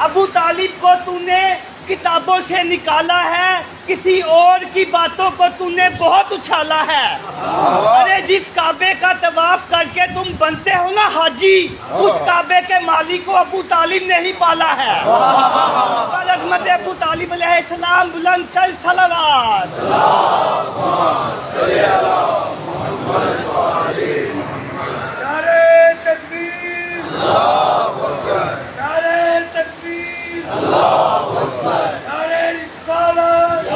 ابو طالب کو تو نے کتابوں سے نکالا ہے، کسی اور کی باتوں کو تو نے بہت اچھالا ہے۔ ارے جس کعبے کا طواف کر کے تم بنتے ہو نا حاجی، اس کعبے کے مالک کو ابو طالب نے ہی پالا ہے۔ عظمت ابو طالب علیہ السلام بلند کر صلوات۔ نعرہ تکبیر، نعرہ تکبیر، نعرہ رسالت،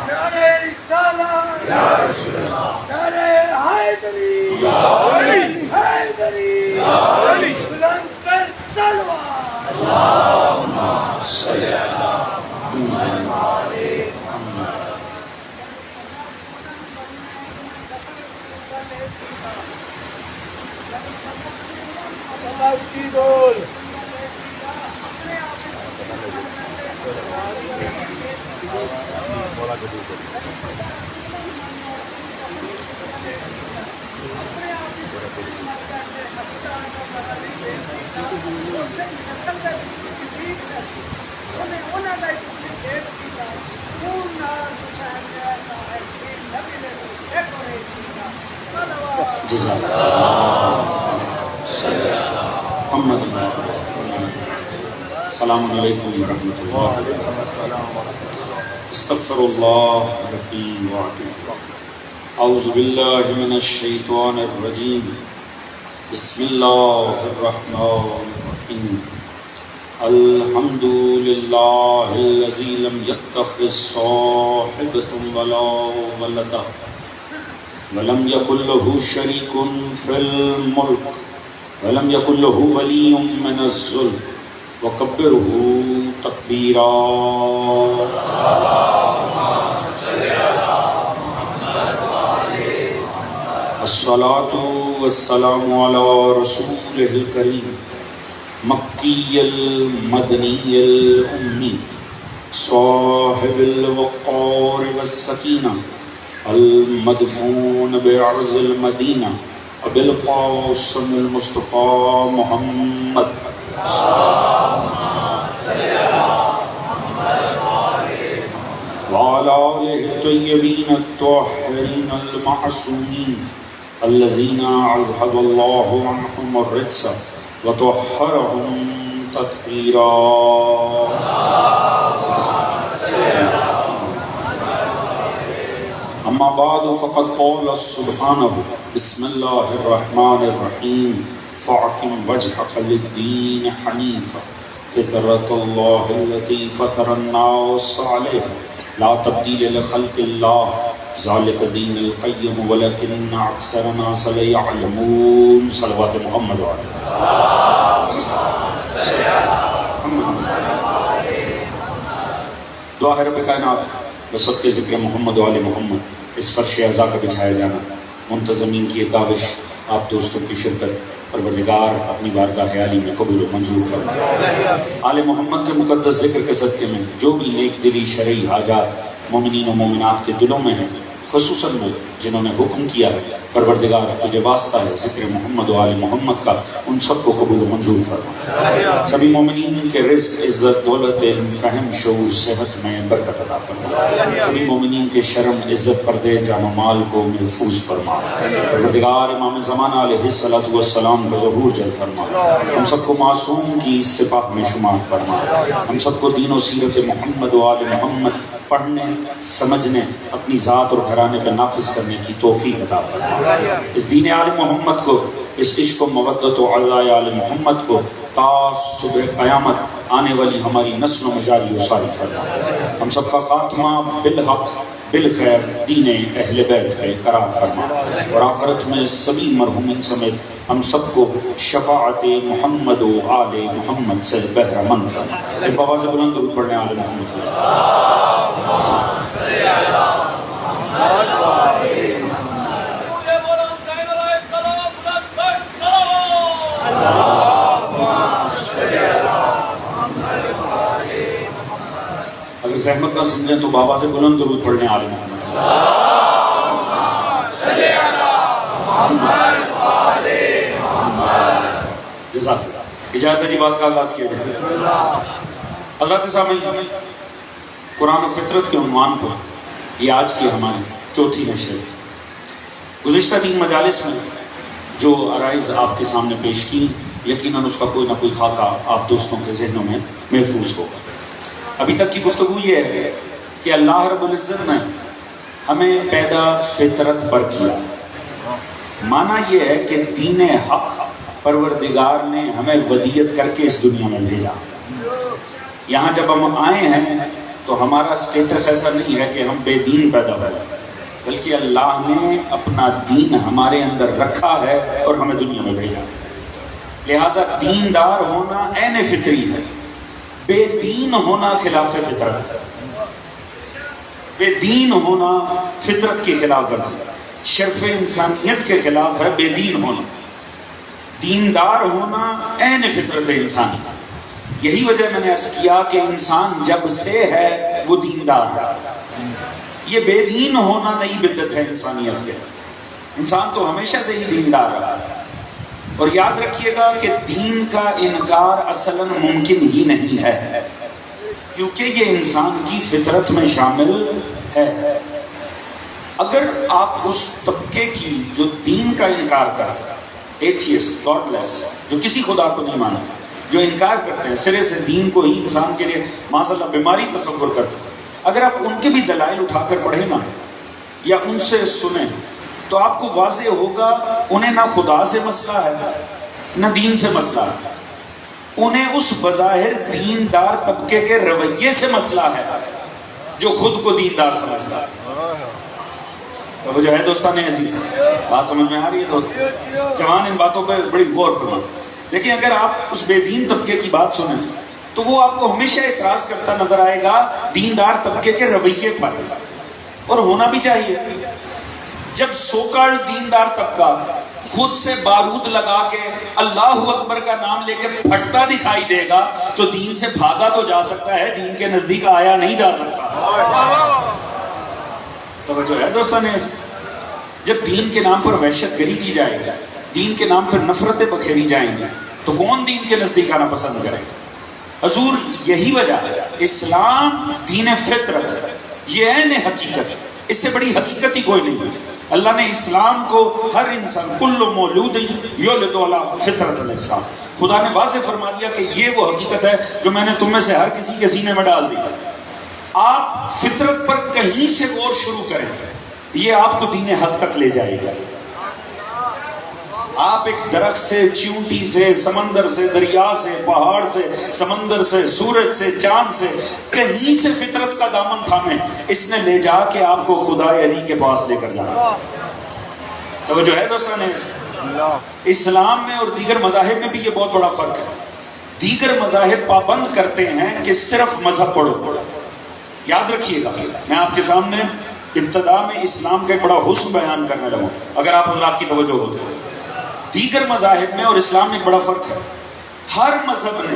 نعرہ رسالت، نعرہ حیدری، حیدری، بلند کر صلوات۔ اللہم صلی علی محمد۔ السلام علیکم ورحمۃ اللہ۔ استغفر اللہ ربی واتوب اعوذ باللہ من الشیطان الرجیم، بسم اللہ الرحمن الرحیم۔ الحمد للہ الذی لم یتخذ صاحبۃ ولا ولدا ولم یکن له شریک فی الملک ولم یکن له ولی من الذل وکبرہ تکبیرا۔ الصلاة والسلام على رسوله الكريم مكي المدني الأمي صاحب الوقار والسكينة المدفون بعرض المدينة أبي القاسم المصطفى محمد وعلى آله الطيبين الطاهرين المعصومين الذين أذهب الله عنهم الرجس وطهرهم تطهيرا. أما بعد فقد قال سبحانه بسم الله الرحمن الرحيم فأقم وجهك للدين حنيفا فطرة الله التي فطر الناس عليها لا تبديل لخلق الله ذلك دين القيم ولكن أكثر الناس لا يعلمون. صلوات محمد وعلى دعا ہے رب کائنات بصدق ذکر محمد و آل محمد اس فرش اعضاء کا بچھایا جانا، منتظمین کی ایک کاوش، آپ دوستوں کی شرکت، پروردگار اپنی بارگاہ عالی میں قبول و منظور فرمائے. آل محمد کے مقدس ذکر کے صدقے میں جو بھی نیک دلی شرعی حاجات مومنین و مومنات کے دلوں میں ہیں، خصوصاً وہ جنہوں نے حکم کیا ہے پروردگار تجھے واسطہ ہے ذکر محمد و آل محمد کا، ان سب کو قبول و منظور فرما. سبھی مومنین کے رزق، عزت، دولت، علم، فہم، شعور، صحت میں برکت عطا فرما. سبھی مومنین کے شرم، عزت، پردے، جان و مال کو محفوظ فرما. پروردگار امام زمانہ علیہ الصلوۃ والسلام کا ظہور جل فرما. ہم سب کو معصوم کی سپاہ میں شمار فرما. ہم سب کو دین و سیرت محمد و آل محمد پڑھنے، سمجھنے، اپنی ذات اور گھرانے پہ نافذ کرنے کی توفیق عطا فرما. اس دین آل محمد کو، اس عشق و مودت و اللہ آل محمد کو تا صبح قیامت آنے والی ہماری نسلوں میں جاری و ساری فرما. ہم سب کا خاتمہ بالحق بالخیر دین اہل بیت پہ قرار فرما، اور آخرت میں سبھی مرحومین سمیت ہم سب کو شفاعت محمد و آل محمد سے بہرمند فرما. ایک آواز بلند درود پڑھنے آل محمد. اگر زحمت نہ سمجھیں تو بابا سے بلند درود پڑھنے آل محمد. جزاک اللہ. اجازت ہے جی بات کا آغاز کیا جائے. حضرات سامعین، قرآن و فطرت کے عنوان پر یہ آج کی ہماری چوتھی نشست. گزشتہ 3 مجالس میں جو عرائض آپ کے سامنے پیش کی، یقیناً اس کا کوئی نہ کوئی خاکہ آپ دوستوں کے ذہنوں میں محفوظ ہوگا. ابھی تک کی گفتگو یہ ہے کہ اللہ رب العزت نے ہمیں پیدا فطرت پر کیا. معنی یہ ہے کہ دین حق پروردگار نے ہمیں ودیت کر کے اس دنیا میں بھیجا. یہاں جب ہم آئے ہیں تو ہمارا سٹیٹس ایسا نہیں ہے کہ ہم بے دین پیدا ہوئے، بلکہ اللہ نے اپنا دین ہمارے اندر رکھا ہے اور ہمیں دنیا میں بھیجا. لہٰذا دیندار ہونا عین فطری ہے، بے دین ہونا خلاف فطرت ہے. بے دین ہونا فطرت کے خلاف ہے، شرف انسانیت کے خلاف ہے بے دین ہونا. دیندار ہونا عین فطرت انسانی. یہی وجہ میں نے عرض کیا کہ انسان جب سے ہے وہ دیندار ہے. یہ بے دین ہونا نئی بدعت ہے انسانیت کے. انسان تو ہمیشہ سے ہی دیندار رہا ہے. اور یاد رکھیے گا کہ دین کا انکار اصلاً ممکن ہی نہیں ہے، کیونکہ یہ انسان کی فطرت میں شامل ہے. اگر آپ اس طبقے کی جو دین کا انکار کرتا ہے، ایتھیسٹ، گاڈ لیس، جو کسی خدا کو نہیں مانتا، جو انکار کرتے ہیں سرے سے دین کو ہی انسان کے لیے معاذ اللہ بیماری تصور کرتے ہیں، اگر آپ ان کے بھی دلائل اٹھا کر پڑھیں نا یا ان سے سنیں تو آپ کو واضح ہوگا انہیں نہ خدا سے مسئلہ ہے نہ دین سے مسئلہ ہے. انہیں اس بظاہر دیندار طبقے کے رویے سے مسئلہ ہے جو خود کو دیندار سمجھتا ہے. توجہ ہے دوستان عزیز؟ بات سمجھ میں آ رہی ہے دوست؟ جوان ان باتوں پہ بڑی غور فرمائیں. لیکن اگر آپ اس بے دین طبقے کی بات سنیں تو وہ آپ کو ہمیشہ اعتراض کرتا نظر آئے گا دیندار طبقے کے رویے پر، اور ہونا بھی چاہیے. جب سوکال دیندار طبقہ خود سے بارود لگا کے اللہ اکبر کا نام لے کے پھٹتا دکھائی دے گا تو دین سے بھاگا تو جا سکتا ہے، دین کے نزدیک آیا نہیں جا سکتا۔ توجہ ہے دوستان، جب دین کے نام پر وحشت گری کی جائے گی، دین کے نام پر نفرتیں بکھیری جائیں گی تو کون دین کے نزدیک آنا پسند کرے گا؟ حضور یہی وجہ ہے، اسلام دین فطرت، یہ عین حقیقت ہے، اس سے بڑی حقیقت ہی کوئی نہیں ہے۔ اللہ نے اسلام کو ہر انسان کل مولود یولد علی فطرت الاسلام، خدا نے واضح فرما دیا کہ یہ وہ حقیقت ہے جو میں نے تم میں سے ہر کسی کے سینے میں ڈال دی۔ آپ فطرت پر کہیں سے غور شروع کریں، یہ آپ کو دین حق تک لے جائے گا۔ آپ ایک درخت سے، چیونٹی سے، سمندر سے، دریا سے، پہاڑ سے، سمندر سے، سورج سے، چاند سے، کہیں سے فطرت کا دامن تھامیں، اس نے لے جا کے آپ کو خدا علی کے پاس لے کر جانا۔ توجہ ہے دوستان، اسلام میں اور دیگر مذاہب میں بھی یہ بہت بڑا فرق ہے۔ دیگر مذاہب پابند کرتے ہیں کہ صرف مذہب پڑھو۔ یاد رکھیے گا، میں آپ کے سامنے ابتدا میں اسلام کا ایک بڑا حسن بیان کرنے لگا، اگر آپ حضرات کی توجہ ہو تو۔ دیگر مذاہب میں اور اسلام میں ایک بڑا فرق ہے۔ ہر مذہب نے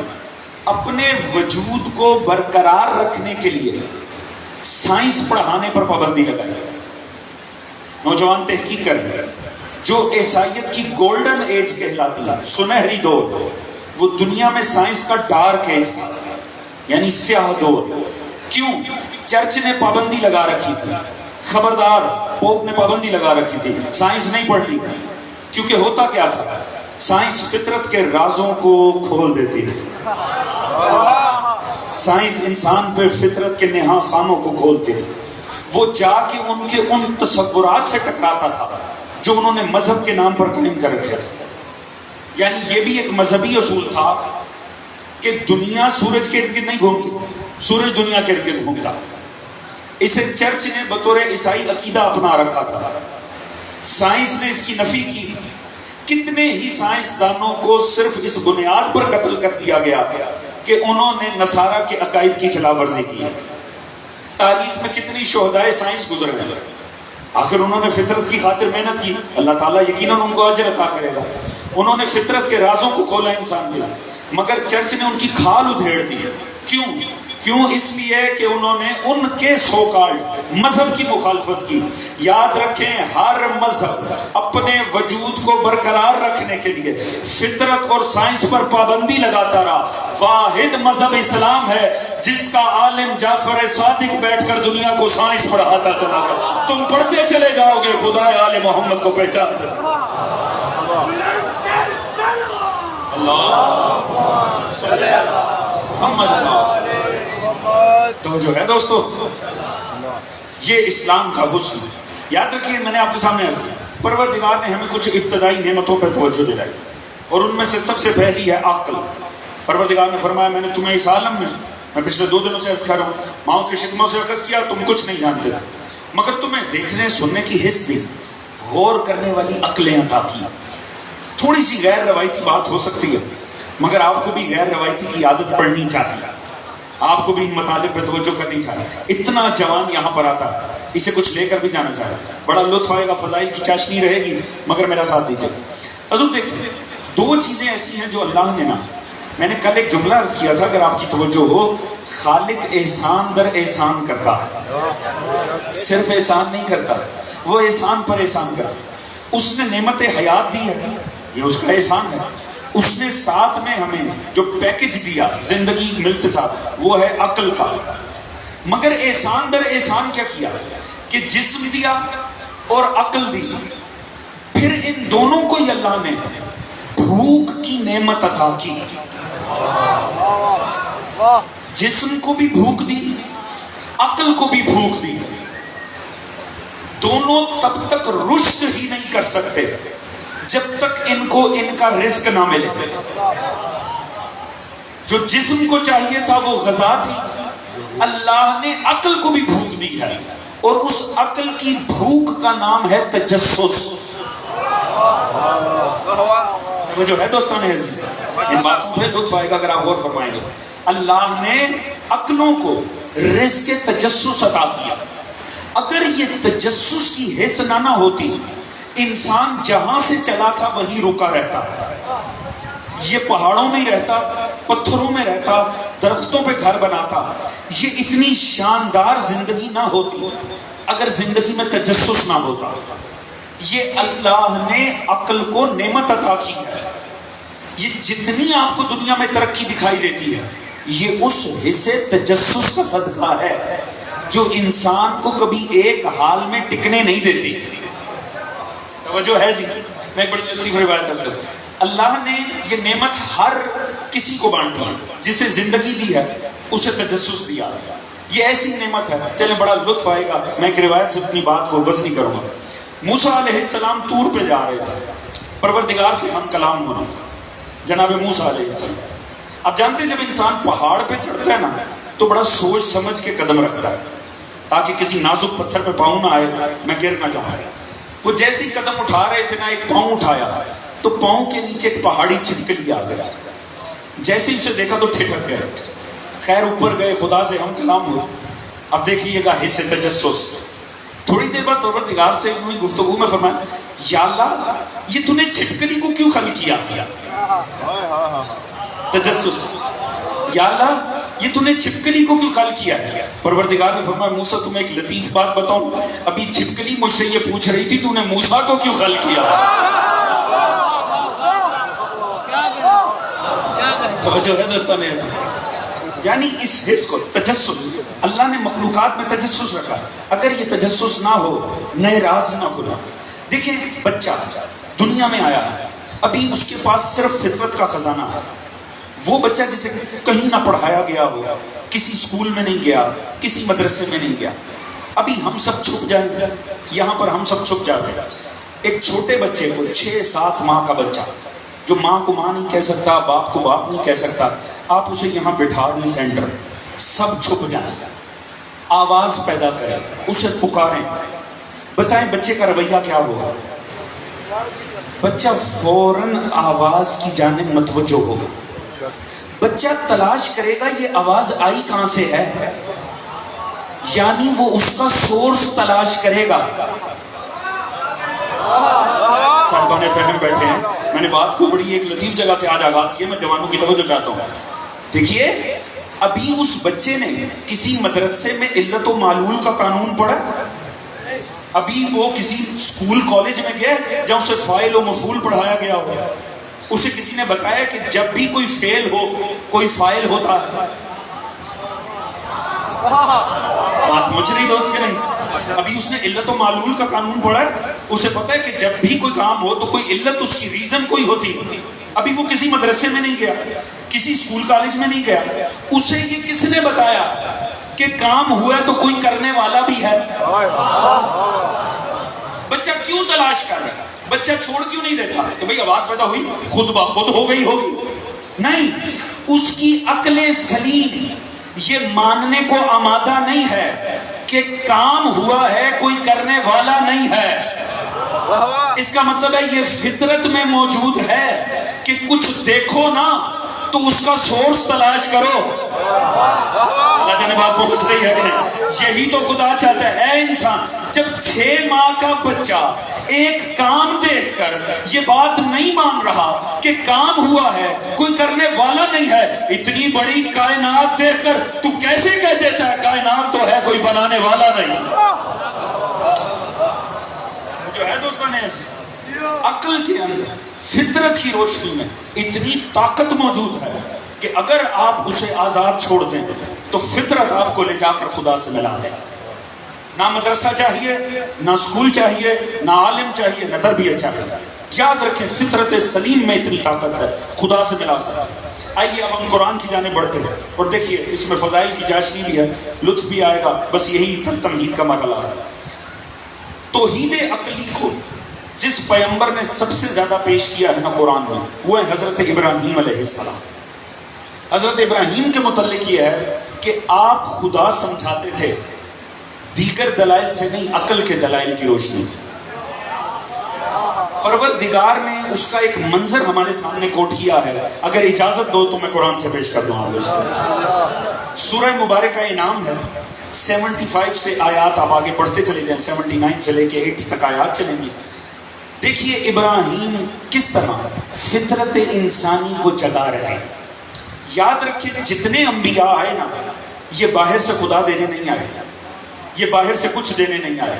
اپنے وجود کو برقرار رکھنے کے لیے سائنس پڑھانے پر پابندی لگائی ہے۔ نوجوان تحقیق کریں، جو عیسائیت کی گولڈن ایج کہلاتی ہے، سنہری دور، وہ دنیا میں سائنس کا ڈارک ایج تھا، یعنی سیاہ دور۔ کیوں؟ چرچ نے پابندی لگا رکھی تھی، خبردار، پوپ نے پابندی لگا رکھی تھی، سائنس نہیں پڑھنی، کیونکہ ہوتا کیا تھا، سائنس فطرت کے رازوں کو کھول دیتی تھی۔ سائنس انسان پہ فطرت کے نہا خانوں کو کھولتی تھی۔ وہ جا کے ان کے ان تصورات سے ٹکراتا تھا جو انہوں نے مذہب کے نام پر قائم کر رکھے تھے۔ یعنی یہ بھی ایک مذہبی اصول تھا کہ دنیا سورج کے ارد گرد نہیں گھومتی، سورج دنیا کے ارد گرد گھومتا۔ اسے چرچ نے بطور عیسائی عقیدہ اپنا رکھا تھا۔ سائنس نے اس کی نفی کی۔ کتنے ہی سائنسدانوں کو صرف اس بنیاد پر قتل کر دیا گیا کہ انہوں نے نصارہ کے عقائد کی خلاف ورزی کی۔ تاریخ میں کتنی شہدائے سائنس گزر گئے، آخر انہوں نے فطرت کی خاطر محنت کی، اللہ تعالیٰ یقیناً ان کو اجر عطا کرے گا۔ انہوں نے فطرت کے رازوں کو کھولا انسان کے، مگر چرچ نے ان کی کھال ادھیڑ دی۔ کیوں؟ اس لیے کہ انہوں نے ان کے سو کالڈ مذہب کی مخالفت کی۔ یاد رکھیں، ہر مذہب اپنے وجود کو برقرار رکھنے کے لیے فطرت اور سائنس پر پابندی لگاتا رہا۔ واحد مذہب اسلام ہے جس کا عالم جعفر صادق بیٹھ کر دنیا کو سائنس پڑھاتا چلا گیا۔ تم پڑھتے چلے جاؤ گے، خدا آل محمد کو پہچانتے۔ تو جو ہے دوستو، یہ اسلام کا حسن۔ یاد رکھیے، میں نے آپ کے سامنے عرض کیا، پروردگار نے ہمیں کچھ ابتدائی نعمتوں پر توجہ دلائی، اور ان میں سے سب سے پہلی ہے عقل۔ پروردگار نے فرمایا، میں نے تمہیں اس عالم میں پچھلے 2 دنوں سے عرض کر رہا ہوں، ماؤں کے شکموں سے عرض کیا، تم کچھ نہیں جانتے تھے، مگر تمہیں دیکھنے سننے کی حس دی، غور کرنے والی عقلیں عطا کی۔ تھوڑی سی غیر روایتی بات ہو سکتی ہے، مگر آپ کو بھی غیر روایتی کی عادت پڑنی چاہیے، آپ کو بھی ان مطالب پہ توجہ کرنی چاہیے۔ اتنا جوان یہاں پر آتا ہے، اسے کچھ لے کر بھی جانا چاہیے، بڑا لطف آئے گا، فضائل کی چاشنی رہے گی، مگر میرا ساتھ دیجیے۔ حضور دیکھیں، 2 چیزیں ایسی ہیں جو اللہ نے نا، میں نے کل ایک جملہ عرض کیا تھا، اگر آپ کی توجہ ہو، خالق احسان در احسان کرتا ہے، صرف احسان نہیں کرتا، وہ احسان پر احسان کرتا ہے۔ اس نے نعمت حیات دی ہے، یہ اس کا احسان ہے۔ اس نے ساتھ میں ہمیں جو پیکج دیا زندگی ملتے ساتھ، وہ ہے عقل کا۔ مگر احسان در احسان کیا کیا کہ جسم دیا اور عقل دی، پھر ان دونوں کو ہی اللہ نے بھوک کی نعمت عطا کی۔ جسم کو بھی بھوک دی، عقل کو بھی بھوک دی۔ دونوں تب تک رشد ہی نہیں کر سکتے جب تک ان کو ان کا رزق نہ ملے۔ جو جسم کو چاہیے تھا وہ غذا تھی، اللہ نے عقل کو بھی بھوک دی ہے، اور اس عقل کی بھوک کا نام ہے تجسس۔ وہ جو ہے دوستان عزیز، ان باتوں پہ لطف آئے گا اگر آپ غور فرمائیں گے۔ اللہ نے عقلوں کو رزق تجسس عطا کیا۔ اگر یہ تجسس کی حس نہ ہوتی، انسان جہاں سے چلا تھا وہیں رکا رہتا، یہ پہاڑوں میں ہی رہتا، پتھروں میں رہتا، درختوں پہ گھر بناتا۔ یہ اتنی شاندار زندگی نہ ہوتی اگر زندگی میں تجسس نہ ہوتا۔ یہ اللہ نے عقل کو نعمت عطا کی ہے۔ یہ جتنی آپ کو دنیا میں ترقی دکھائی دیتی ہے، یہ اس حصے تجسس کا صدقہ ہے جو انسان کو کبھی ایک حال میں ٹکنے نہیں دیتی۔ توجہ ہے جی؟ میں بڑی لطیف روایت کرتا ہوں، اللہ نے یہ نعمت ہر کسی کو بانٹی ہے، جسے زندگی دی ہے اسے تجسس دیا ہے۔ یہ ایسی نعمت ہے، چلیں بڑا لطف آئے گا، میں ایک روایت سے اپنی بات کو بس نہیں کروں گا۔ موسیٰ علیہ السلام طور پہ جا رہے تھے، پروردگار سے ہم کلام ہونا، جناب موسیٰ علیہ السلام۔ اب جانتے ہیں جب انسان پہاڑ پہ چڑھتا ہے نا تو بڑا سوچ سمجھ کے قدم رکھتا ہے تاکہ کسی نازک پتھر پہ پاؤں نہ آئے، میں گر نہ جاؤں۔ وہ جیسے ہی قدم اٹھا رہے تھے نا، ایک پاؤں اٹھایا تو پاؤں کے نیچے ایک پہاڑی چھپکلی آ گیا، جیسے ہی اسے دیکھا تو ٹھٹک گئے۔ خیر اوپر گئے، خدا سے ہم کلام ہوئے۔ اب دیکھیے گا حصے تجسس۔ تھوڑی دیر بعد پروردگار سے ہوئی گفتگو میں فرمایا، یا اللہ یہ تو نے چھپکلی کو کیوں خلق کیا؟ تجسس، یا اللہ یہ تو نے چھپکلی کو کیوں خلق کیا؟ پروردگار نے فرمایا، موسیٰ تمہیں ایک لطیف بات بتاؤں، ابھی چھپکلی مجھ سے یہ پوچھ رہی تھی تو نے موسیٰ کو کیوں خلق کیا؟ توجہ ہے دوستان؟ یعنی اس حص کو تجسس، اللہ نے مخلوقات میں تجسس رکھا۔ اگر یہ تجسس نہ ہو، نئے راز نہ کھلا۔ دیکھیں بچہ دنیا میں آیا ہے، ابھی اس کے پاس صرف فطرت کا خزانہ ہے۔ وہ بچہ جسے کہیں نہ پڑھایا گیا ہو، کسی اسکول میں نہیں گیا، کسی مدرسے میں نہیں گیا، ابھی ہم سب چھپ جائیں گے، یہاں پر ہم سب چھپ جاتے ہیں۔ ایک چھوٹے بچے کو 6-7 ماہ کا بچہ جو ماں کو ماں نہیں کہہ سکتا، باپ کو باپ نہیں کہہ سکتا، آپ اسے یہاں بٹھا دیں سینٹر، سب چھپ جائیں، آواز پیدا کریں، اسے پکاریں، بتائیں بچے کا رویہ کیا ہوگا؟ بچہ فوراً آواز کی جانب متوجہ ہوگا۔ بچہ تلاش کرے گا یہ آواز آئی کہاں سے ہے، یعنی وہ اس کا سورس تلاش کرے گا۔ صاحبان فہم بیٹھے ہیں، میں نے بات کو بڑی ایک لطیف جگہ سے آج آغاز کیا، میں جوانوں کی توجہ چاہتا ہوں۔ دیکھیے ابھی اس بچے نے کسی مدرسے میں علت و معلول کا قانون پڑھا، ابھی وہ کسی اسکول کالج میں گیا جہاں اسے فاعل و مفعول پڑھایا گیا ہو، اسے کسی نے بتایا کہ جب بھی کوئی فعل ہو کوئی فاعل ہوتا ہے۔ بات مجھ رہی دوست کہ نہیں؟ ابھی اس نے علت و معلول کا قانون پڑھا ہے، اسے پتا ہے کہ جب بھی کوئی کام ہو تو کوئی علت، اس کی ریزن کوئی ہوتی۔ ابھی وہ کسی مدرسے میں نہیں گیا، کسی اسکول کالج میں نہیں گیا، اسے یہ کس نے بتایا کہ کام ہوا تو کوئی کرنے والا بھی ہے؟ بچہ کیوں تلاش کر رہا ہے؟ بچہ چھوڑ کیوں نہیں دیتا کہ بھئی آواز پیدا ہوئی خود بخود ہو گئی ہوگی؟ نہیں، اس کی عقل سلیم یہ ماننے کو آمادہ نہیں ہے کہ کام ہوا ہے کوئی کرنے والا نہیں ہے۔ اس کا مطلب ہے یہ فطرت میں موجود ہے کہ کچھ دیکھو نا تو اس کا سورس تلاش کرو۔ اللہ جانے بات پہنچ رہی ہے کہ نہیں؟ یہی تو خدا چاہتا ہے۔ اے انسان، جب 6 ماہ کا بچہ ایک کام دیکھ کر یہ بات نہیں مان رہا کہ کام ہوا ہے کوئی کرنے والا نہیں ہے، اتنی بڑی کائنات دیکھ کر تو کیسے کہہ دیتا ہے کائنات تو ہے کوئی بنانے والا نہیں؟ جو ہے دوستان ایسے عقل کے اندر فطرت کی روشنی میں اتنی طاقت موجود ہے کہ اگر آپ اسے آزاد چھوڑ دیں تو فطرت آپ کو لے جا کر خدا سے ملا دے۔ نہ مدرسہ چاہیے، نہ اسکول چاہیے، نہ عالم چاہیے، نہ تربیت چاہیے۔ یاد رکھیں فطرت سلیم میں اتنی طاقت ہے، خدا سے ملا سکتا ہے۔ آئیے اب ہم قرآن کی جانب بڑھتے ہیں اور دیکھیے اس میں فضائل کی چاشنی بھی ہے، لطف بھی آئے گا، بس یہی تک تمہید کا مرحلہ ہے۔ توحید عقلی کو جس پیغمبر نے سب سے زیادہ پیش کیا ہے نا قرآن میں، وہ ہے حضرت ابراہیم علیہ السلام۔ حضرت ابراہیم کے متعلق یہ ہے کہ آپ خدا سمجھاتے تھے دیگر دلائل سے نہیں، عقل کے دلائل کی روشنی سے۔ پروردگار نے اس کا ایک منظر ہمارے سامنے کوٹ کیا ہے، اگر اجازت دو تو میں قرآن سے پیش کر دوں آپ کو۔ سورہ مبارکہ انعام ہے، 75 سے آیات آپ آگے بڑھتے چلے جائیں، 79 سے لے کے 80 تک آیات چلیں گی. دیکھیے ابراہیم کس طرح فطرت انسانی کو جگا رہے ہیں. یاد رکھیں جتنے انبیاء آئے نا، یہ باہر سے خدا دینے نہیں آئے، یہ باہر سے کچھ دینے نہیں آئے،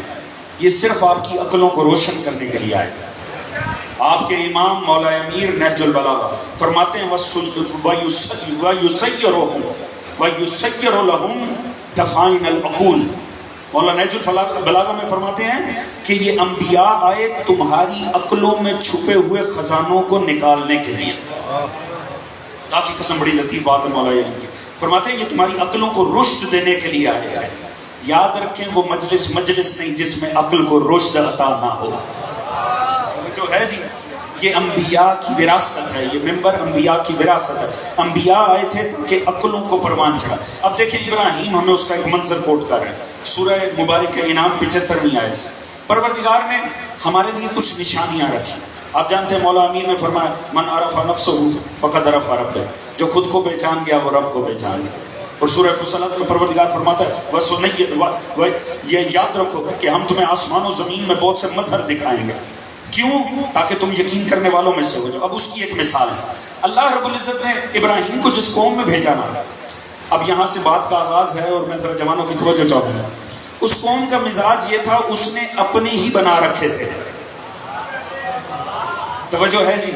یہ صرف آپ کی عقلوں کو روشن کرنے کے لیے آئے تھے. آپ کے امام مولا امیر نہج البلاغہ فرماتے ہیں وَيُسَيِّرُ لَهُمْ دَفَائِنَ الْعُقُولِ. مولا نہج البلاغہ میں فرماتے ہیں کہ یہ انبیاء آئے تمہاری عقلوں میں چھپے ہوئے خزانوں کو نکالنے کے لیے. خدا کی قسم بڑی لطیف بات ہے مولا علی کی. فرماتے ہیں یہ تمہاری عقلوں کو رشد دینے کے لیے آئے ہیں. یاد رکھیں وہ مجلس نہیں جس میں عقل کو رشد عطا نہ ہو. جو ہے جی یہ انبیاء کی وراثت ہے، یہ ممبر انبیاء کی وراثت ہے. انبیاء آئے تھے کہ عقلوں کو پروان چڑھا. اب دیکھیں ابراہیم ہمیں اس کا ایک منظر کوٹ کر رہے ہیں. سورہ مبارک انعام 75ویں آیت سے پروردگار نے ہمارے لیے کچھ نشانیاں رکھی. آپ جانتے ہیں مولا امین نے فرمایا من عرف نفسہ فقد عرف ربہ، جو خود کو پہچان گیا وہ رب کو پہچان گیا. اور سورہ فصلت میں پروردگار فرماتا ہے یہ یاد رکھو کہ ہم تمہیں آسمان و زمین میں بہت سے مظہر دکھائیں گے. کیوں؟ تاکہ تم یقین کرنے والوں میں سے ہو جاؤ. اب اس کی ایک مثال ہے. اللہ رب العزت نے ابراہیم کو جس قوم میں بھیجا نا، اب یہاں سے بات کا آغاز ہے اور میں ذرا جوانوں کی توجہ چاہتا ہوں. اس قوم کا مزاج یہ تھا اس نے اپنے ہی بنا رکھے تھے. توجہ ہے جی؟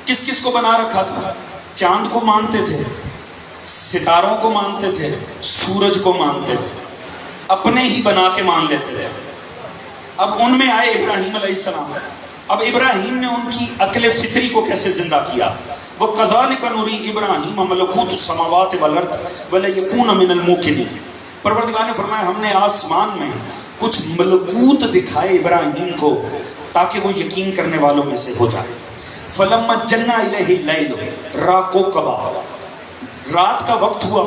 کس کس کو بنا رکھا تھا؟ چاند کو مانتے تھے، ستاروں کو مانتے تھے، سورج کو مانتے تھے، اپنے ہی بنا کے مان لیتے تھے. اب ان میں آئے ابراہیم علیہ السلام. اب ابراہیم نے ان کی عقل فطری کو کیسے زندہ کیا؟ وَكَذَلِكَ نُرِي إِبْرَاهِيمَ مَلَكُوتُ السَّمَاوَاتِ وَالْأَرْضِ وَلَيَكُونَ مِنَ الْمُوقِنِينَ. پروردگار نے فرمایا ہم نے آسمان میں کچھ ملکوت دکھائے ابراہیم کو تاکہ وہ یقین کرنے والوں میں سے ہو جائے. فَلَمَّا جَنَّ إِلَيْهِ اللَّيْلُ رَأَى كَوْكَبًا. رات کا وقت ہوا،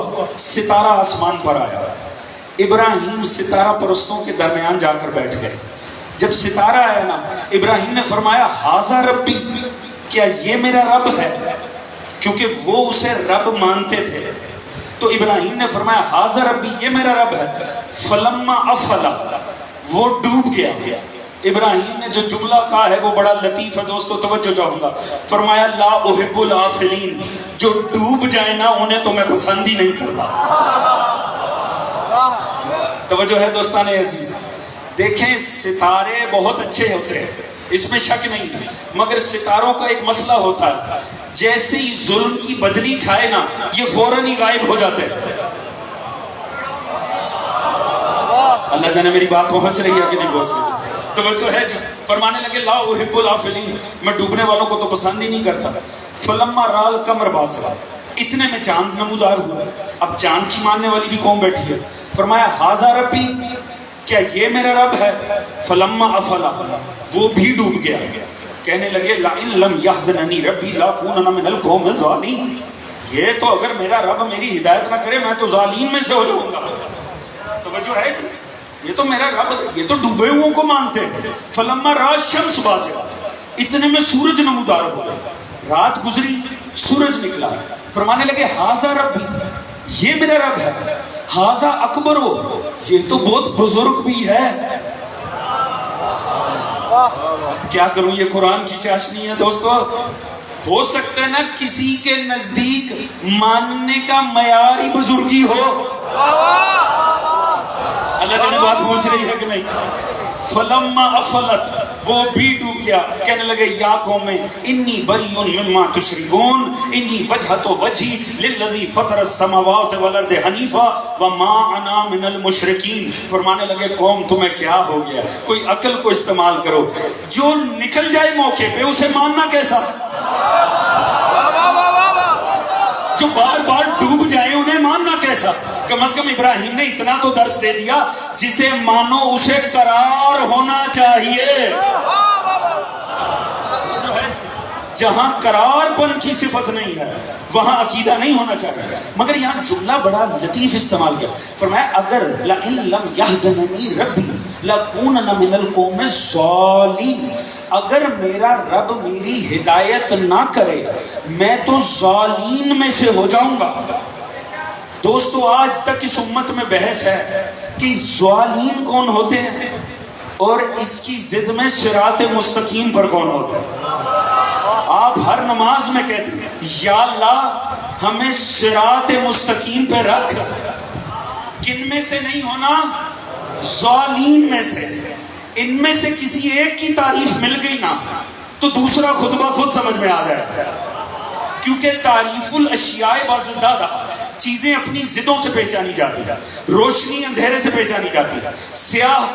ستارہ آسمان پر آیا. ابراہیم ستارہ پرستوں کے درمیان جا کر بیٹھ گئے. جب ستارہ آیا نا، ابراہیم نے فرمایا ہاذا ربی، کیا یہ میرا رب ہے؟ کیونکہ وہ اسے رب مانتے تھے. تو ابراہیم نے فرمایا ہاذا ربی، یہ میرا رب ہے. فلما افلا، وہ ڈوب گیا. ابراہیم نے جو جملہ کہا ہے وہ بڑا لطیف ہے دوستو، توجہ چاہوں گا. فرمایا لا احب الافلین، جو ڈوب جائے نا انہیں تو میں پسند ہی نہیں کرتا. توجہ ہے دوستان عزیز. دیکھیں ستارے بہت اچھے ہوتے ہیں، اس میں شک نہیں ہے، مگر ستاروں کا ایک مسئلہ ہوتا ہے، جیسے ہی ظلم کی بدلی چھائے نا یہ فوراً ہی غائب ہو جاتے ہیں. اللہ جانے میری بات پہنچ رہی ہے کہ نہیں پہنچ رہی؟ توجہ ہے جی. فرمانے لگے لا احب الافلین، میں ڈوبنے والوں کو تو پسند ہی نہیں کرتا. فلما رأى القمر بازغا، اتنے میں چاند نمودار ہوا. اب چاند کی ماننے والی بھی قوم بیٹھی ہے. فرمایا ہاذا ربی، کیا یہ میرا رب ہے؟ فلما افلا، وہ بھی ڈوب گیا. کہنے لگے لئن لم یهدننی ربی لاکونن من القوم الظالمین، یہ تو اگر میرا رب میری ہدایت نہ کرے میں تو ظالمین میں سے ہو جاؤں گا. توجہ ہے جی؟ یہ تو میرا رب، یہ تو ڈوبے ہوئوں کو مانتے ہیں. فلما رأى الشمس بازغا، اتنے میں سورج نمودار ہوا. رات گزری، سورج نکلا. فرمانے لگے ہاذا ربی، یہ میرا رب ہے. ہاذا اکبر، یہ تو بہت بزرگ بھی ہے. کیا کروں، یہ قرآن کی چاشنی ہے دوستو. ہو سکتا ہے نا کسی کے نزدیک ماننے کا معیار ہی بزرگی ہو. اللہ جانے بات پہنچ رہی ہے کہ نہیں؟ فلما افلت، وہ بھی ڈوب گیا. کہنے لگے یا قوم انی بریء مما تشرکون انی وجہت وجہی للذی فطر السماوات والارض حنیفا وما انا من المشرکین. فرمانے لگے قوم تمہیں کیا ہو گیا، کوئی عقل کو استعمال کرو. جو نکل جائے موقع پہ اسے ماننا کیسا؟ جو بار بار ڈوب جائے انہیں ماننا کیسا؟ کم از کم ابراہیم نے اتنا تو درس دے دیا، جسے مانو اسے قرار ہونا چاہیے. جہاں قرار پن کی صفت نہیں ہے وہاں عقیدہ نہیں ہونا چاہیے. مگر یہاں جملہ بڑا لطیف استعمال کیا. فرمایا اگر لئن لم یهدننی ربی لکونن من القوم الظالمین، اگر میرا رب میری ہدایت نہ کرے میں تو ظالمین میں سے ہو جاؤں گا. دوستو آج تک اس امت میں بحث ہے کہ ضالین کون ہوتے ہیں اور اس کی ضد میں صراط مستقیم پر کون ہوتا ہے. آپ ہر نماز میں کہتے ہیں یا اللہ ہمیں صراط مستقیم پہ رکھ. کن میں سے نہیں ہونا؟ ضالین میں سے. ان میں سے کسی ایک کی تعریف مل گئی نا تو دوسرا خود بخود سمجھ میں آ جائے. کیونکہ تعریف الاشیاء بازدادہ، چیزیں اپنی ضدوں سے پہچانی جاتی ہے، روشنی اندھیرے سے پہچانی جاتی ہے، سیاہ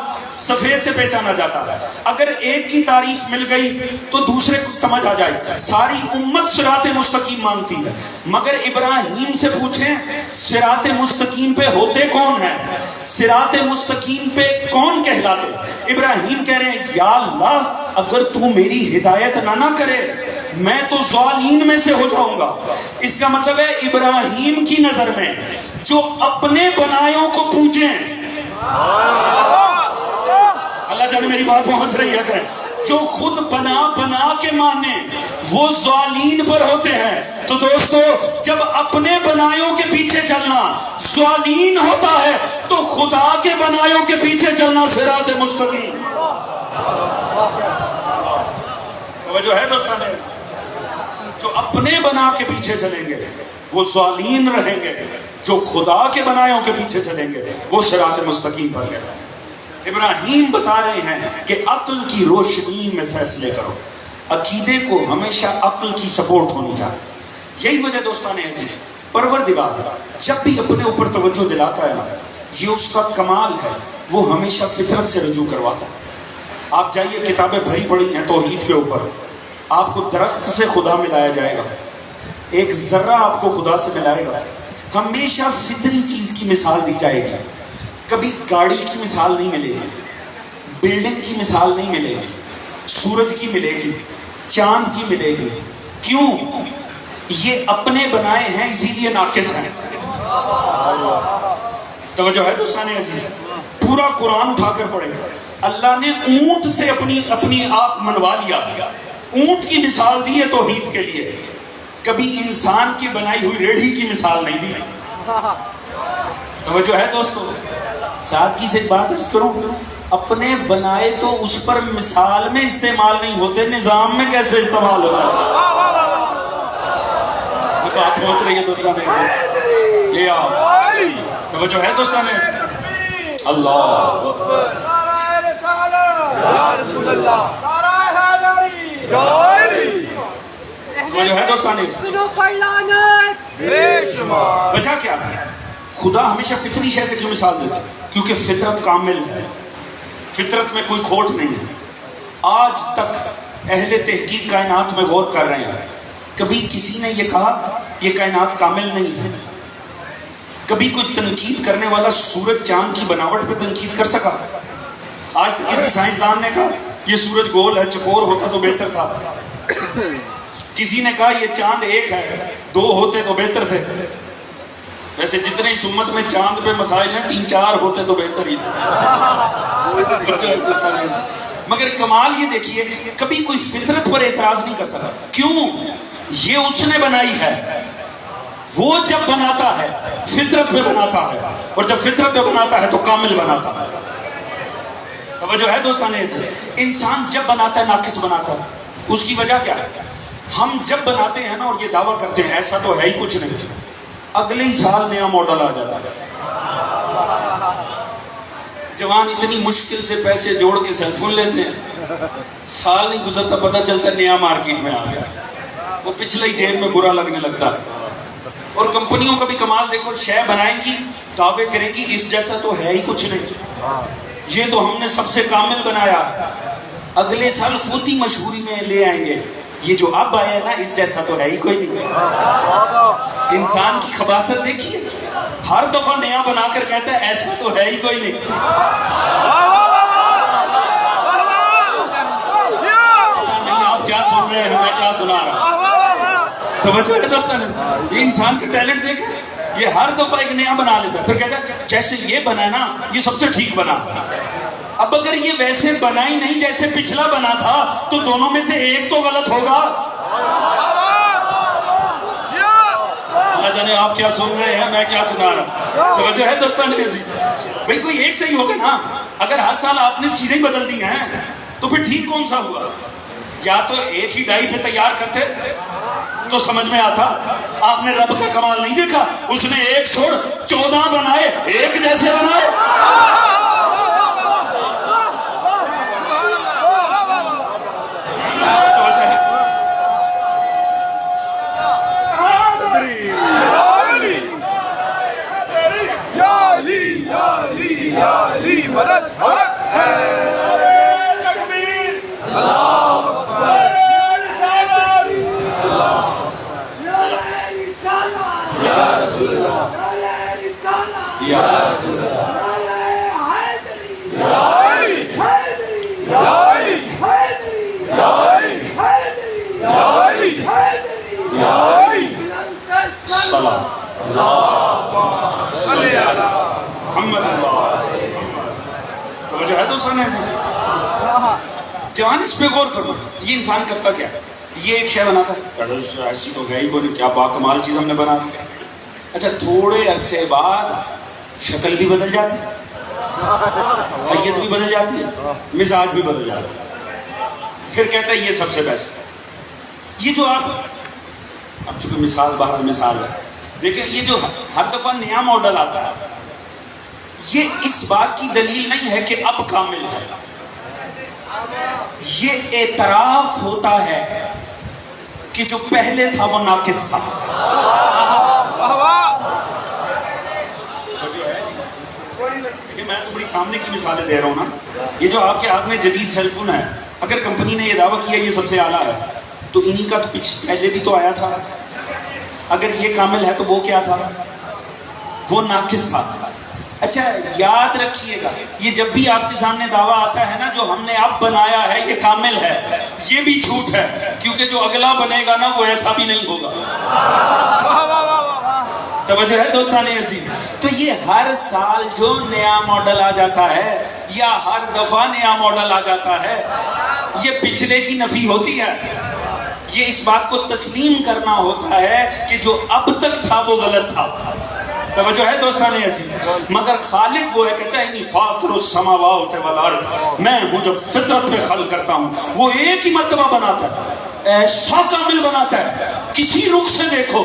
سفید سے پہچانا جاتا ہے. اگر ایک کی تعریف مل گئی تو دوسرے کو سمجھ آ جائے. ساری امت صراط مستقیم مانتی ہے، مگر ابراہیم سے پوچھیں صراط مستقیم پہ ہوتے کون ہیں، صراط مستقیم پہ کون کہلاتے؟ ابراہیم کہہ رہے ہیں یا اللہ اگر تو میری ہدایت نہ کرے میں تو ضالین میں سے ہو جاؤں گا. اس کا مطلب ہے ابراہیم کی نظر میں جو اپنے بنائیوں کو پوجیں، اللہ جانے میری بات پہنچ رہی ہے کریں، جو خود بنا کے مانے وہ ضالین پر ہوتے ہیں. تو دوستو جب اپنے بنائیوں کے پیچھے چلنا ضالین ہوتا ہے تو خدا کے بنائیوں کے پیچھے چلنا صراط مستقیم. توجہ ہے دوستان؟ جو اپنے بنا کے پیچھے چلیں گے وہ ضالین رہیں گے، جو خدا کے بنائیوں کے پیچھے چلیں گے وہ صراط مستقیم پر گئے. ابراہیم بتا رہے ہیں کہ عقل کی روشنی میں فیصلے کرو. عقیدے کو ہمیشہ عقل کی سپورٹ ہونی چاہیے. یہی وجہ دوستان عزیز پروردگار جب بھی اپنے اوپر توجہ دلاتا ہے نا یہ اس کا کمال ہے، وہ ہمیشہ فطرت سے رجوع کرواتا ہے. آپ جائیے کتابیں بھری پڑی ہیں توحید کے اوپر، آپ کو درخت سے خدا ملایا جائے گا، ایک ذرہ آپ کو خدا سے ملائے گا. ہمیشہ فطری چیز کی مثال دی جائے گی. کبھی گاڑی کی مثال نہیں ملے گی، بلڈنگ کی مثال نہیں ملے گی، سورج کی ملے گی، چاند کی ملے گی. کیوں؟ یہ اپنے بنائے ہیں اسی لیے ناقص ہیں. توجہ ہے دوستان عزیز؟ پورا قرآن اٹھا کر پڑھیں. اللہ نے اونٹ سے اپنی آپ منوا لیا. اونٹ کی مثال دی ہے توحید کے لیے، کبھی انسان کی بنائی ہوئی ریڑھی کی مثال نہیں دی. توجہ ہے دوستو؟ ساتھ ہی سے ایک بات عرض کروں، اپنے بنائے تو اس پر مثال میں استعمال نہیں ہوتے، نظام میں کیسے استعمال ہوتا ہے. بات پہنچ رہی ہے دوستان عزیز؟ یہ توجہ ہے دوستان عزیز؟ اللہ اکبر. جو ہے دوستان وجہ کیا ہے؟ خدا ہمیشہ فطری شے سے کیوں مثال دیتا ہے؟ کیونکہ فطرت کامل ہے، فطرت میں کوئی کھوٹ نہیں ہے. آج تک اہل تحقیق کائنات میں غور کر رہے ہیں، کبھی کسی نے یہ کہا یہ کائنات کامل نہیں ہے؟ کبھی کوئی تنقید کرنے والا سورج چاند کی بناوٹ پہ تنقید کر سکا؟ آج تک کسی سائنسدان نے کہا یہ سورج گول ہے، چکور ہوتا تو بہتر تھا؟ کسی نے کہا یہ چاند ایک ہے، دو ہوتے تو بہتر تھے؟ ویسے جتنے اس امت میں چاند پہ مسائل ہیں 3-4 ہوتے تو بہتر ہی تھے. مگر کمال یہ دیکھیے کبھی کوئی فطرت پر اعتراض نہیں کر سکا. کیوں؟ یہ اس نے بنائی ہے. وہ جب بناتا ہے فطرت پہ بناتا ہے، اور جب فطرت پہ بناتا ہے تو کامل بناتا ہے. توجہ ہے دوستان؟ انسان جب بناتا ہے ناقص بناتا ہے. اس کی وجہ کیا ہے؟ ہم جب بناتے ہیں نا اور یہ دعویٰ کرتے ہیں ایسا تو ہے ہی کچھ نہیں، اگلے ہی سال نیا ماڈل آ جاتا ہے. جوان اتنی مشکل سے پیسے جوڑ کے سیل فون لیتے ہیں، سال نہیں گزرتا پتہ چلتا نیا مارکیٹ میں آ گیا، وہ پچھلے ہی جیب میں برا لگنے لگتا ہے. اور کمپنیوں کا بھی کمال دیکھو، شے بنائیں گی دعوے کریں گی اس جیسا تو ہے ہی کچھ نہیں، یہ تو ہم نے سب سے کامل بنایا. اگلے سال خود ہی مشہوری میں لے آئیں گے یہ جو اب آیا ہے نا اس جیسا تو ہے ہی کوئی نہیں. انسان کی خباثت دیکھیے، ہر دفعہ نیا بنا کر کہتا ہے ایسا تو ہے ہی کوئی نہیں. پتہ نہیں آپ کیا سن رہے ہیں، میں کیا سنا رہا. توجہ ہے دوستان؟ یہ انسان کا ٹیلنٹ دیکھیں، یہ ہر دفعہ ایک نیا بنا لیتا ہے، پھر کہتا ہے جیسے یہ بنا نا یہ سب سے ٹھیک بنا. اب اگر یہ ویسے بنا ہی نہیں جیسے پچھلا بنا تھا تو دونوں میں سے ایک تو غلط ہوگا. اللہ جانے آپ کیا سن رہے ہیں، میں کیا سنا رہا ہوں. توجہ ہے دوستان عزیز؟ بھئی کوئی ایک صحیح ہوگا نا. اگر ہر سال آپ نے چیزیں بدل دی ہیں تو پھر ٹھیک کون سا ہوا؟ یا تو ایک ہی ڈائی پہ تیار کرتے تو سمجھ میں آتا. آپ نے رب کا کمال نہیں دیکھا، اس نے ایک چھوڑ 14 بنائے، ایک جیسے بنائے. جوان اس پہ غور کرو، یہ انسان کرتا کیا؟ یہ ایک شے بناتا ہے، ایسی تو ہے ہی کوئی، کیا باکمال چیز ہم نے بنا دی. اچھا تھوڑے عرصے بعد شکل بھی بدل جاتی ہے، حیت بھی بدل جاتی ہے، مزاج بھی بدل جاتا ہے. پھر کہتا ہے یہ سب سے بیسٹ. یہ جو آپ اب چونکہ مثال باہر مثال ہے، دیکھیں یہ جو ہر دفعہ نیا ماڈل آتا ہے، یہ اس بات کی دلیل نہیں ہے کہ اب کامل ہے. یہ اعتراف ہوتا ہے کہ جو پہلے تھا وہ ناقص تھا. میں تو بڑی سامنے کی مثالیں دے رہا ہوں نا. یہ جو آپ کے ہاتھ میں جدید سیل فون ہے، اگر کمپنی نے یہ دعویٰ کیا یہ سب سے اعلیٰ ہے تو انہی کا تو پہلے بھی تو آیا تھا. اگر یہ کامل ہے تو وہ کیا تھا؟ وہ ناقص تھا. اچھا یاد رکھیے گا، یہ جب بھی آپ کے سامنے دعویٰ آتا ہے نا جو ہم نے اب بنایا ہے یہ کامل ہے، یہ بھی جھوٹ ہے، کیونکہ جو اگلا بنے گا نا وہ ایسا بھی نہیں ہوگا. توجہ ہے دوستان عزیز؟ تو یہ ہر سال جو نیا ماڈل آ جاتا ہے یا ہر دفعہ نیا ماڈل آ جاتا ہے، یہ پچھلے کی نفی ہوتی ہے. یہ اس بات کو تسلیم کرنا ہوتا ہے کہ جو اب تک تھا وہ غلط تھا. توجہ ہے دوستان عزیز؟ مگر خالق وہ ہے، کہتا ہے انی فاطر السماوات والارض، میں ہوں جو فطرت پہ خلق کرتا ہوں. وہ ایک ہی مرتبہ بناتا ہے، ایسا کامل بناتا ہے کسی رخ سے دیکھو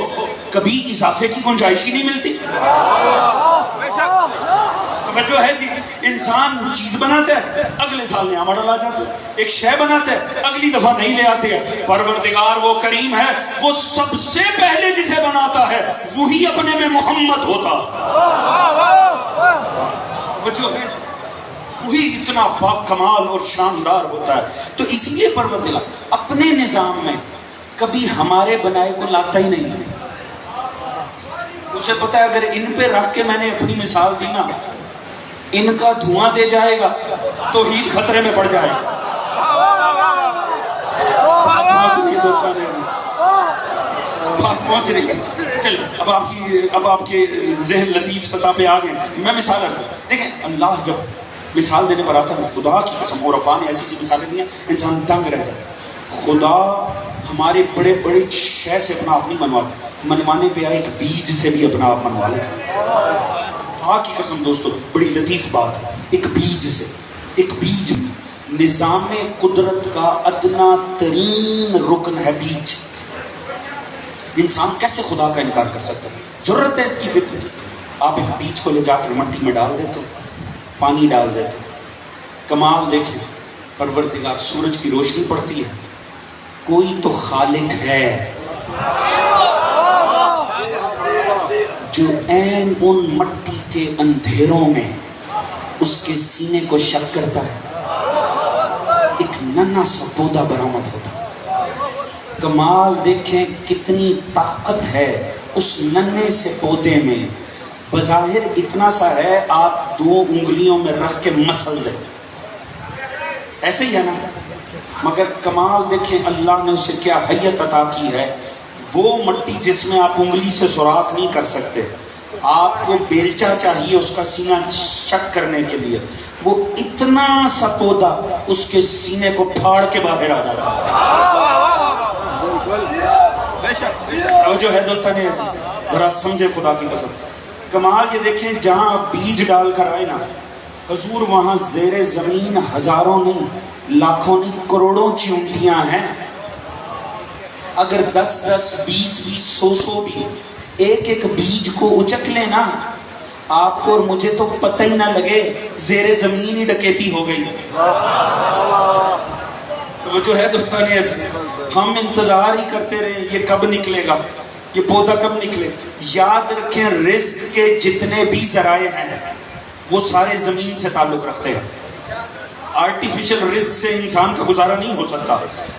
کبھی اضافے کی گنجائش ہی نہیں ملتی. توجہ ہے جی؟ انسان چیز بناتا ہے، اگلے سال نیا ماڈل آ جاتا ہے. ایک شے بناتا ہے، اگلی دفعہ نہیں لے آتے ہیں. پروردگار وہ کریم ہے، وہ سب سے پہلے جسے بناتا ہے وہی اپنے میں محمد ہوتا. توجہ ہے؟ وہی اتنا پاک کمال اور شاندار ہوتا ہے. تو اسی لیے پروردگار اپنے نظام میں کبھی ہمارے بنائے کو لاتا ہی نہیں. اسے پتا ہے اگر ان پہ رکھ کے میں نے اپنی مثال دی نا، ان کا دھواں دے جائے گا تو ہی خطرے میں پڑ جائے گا. پہنچ رہی ہے. چلیں اب آپ کے ذہن لطیف سطح پہ آ گئے. میں مثال ایسا دیکھیں، اللہ جب مثال دینے پر آتا ہے، خدا کی قسم، عرفاء نے ایسی مثالیں دی ہیں انسان دنگ رہ جائے. خدا ہمارے بڑے بڑے شے سے اپنا آپ نہیں منواتا، منوانے پہ آئے ایک بیج سے بھی اپنا آپ منوا لے. کی قسم دوستو، بڑی لطیف بات ہے. ایک بیج سے، ایک بیج نظام قدرت کا ادنا ترین رکن ہے بیج. انسان کیسے خدا کا انکار کر سکتا ہے؟ جرت ہے اس کی فکر. آپ ایک بیج کو لے جا کر مٹی میں ڈال دیتے، پانی ڈال دیتے. کمال دیکھیں، پروردگار سورج کی روشنی پڑتی ہے، کوئی تو خالق ہے جو عین ان مٹی کے اندھیروں میں اس کے سینے کو شک کرتا ہے، ایک ننھا سا پودا برآمد ہوتا ہے. کمال دیکھیں کتنی طاقت ہے اس ننھے سے پودے میں. بظاہر اتنا سا ہے، آپ 2 انگلیوں میں رکھ کے مسل دیں، ایسے ہی ہے نا. مگر کمال دیکھیں اللہ نے اسے کیا حیت عطا کی ہے. وہ مٹی جس میں آپ انگلی سے سوراخ نہیں کر سکتے، آپ کو بیلچا چاہیے اس کا سینہ شک کرنے کے لیے، وہ اتنا سا پودا اس کے سینے کو پھاڑ کے باہر آ جاتا ہے. جو ہے دوستان عزیز، ذرا سمجھے خدا کی قسم. کمال یہ دیکھیں جہاں آپ بیج ڈال کر آئے نا حضور وہاں زیر زمین ہزاروں نہیں لاکھوں نہیں کروڑوں چیونٹیاں ہیں. اگر 10 20 100 بھی ایک ایک بیج کو اچک لے نا آپ کو اور مجھے تو پتہ ہی نہ لگے زیر زمین ہی ڈکیتی ہو گئی. وہ جو ہے دوستان عزیز ہم انتظار ہی کرتے رہے یہ کب نکلے گا یہ پودا کب نکلے. یاد رکھیں رزق کے جتنے بھی ذرائع ہیں وہ سارے زمین سے تعلق رکھتے ہیں. آرٹیفیشل رزق سے انسان کا گزارا نہیں ہو سکتا.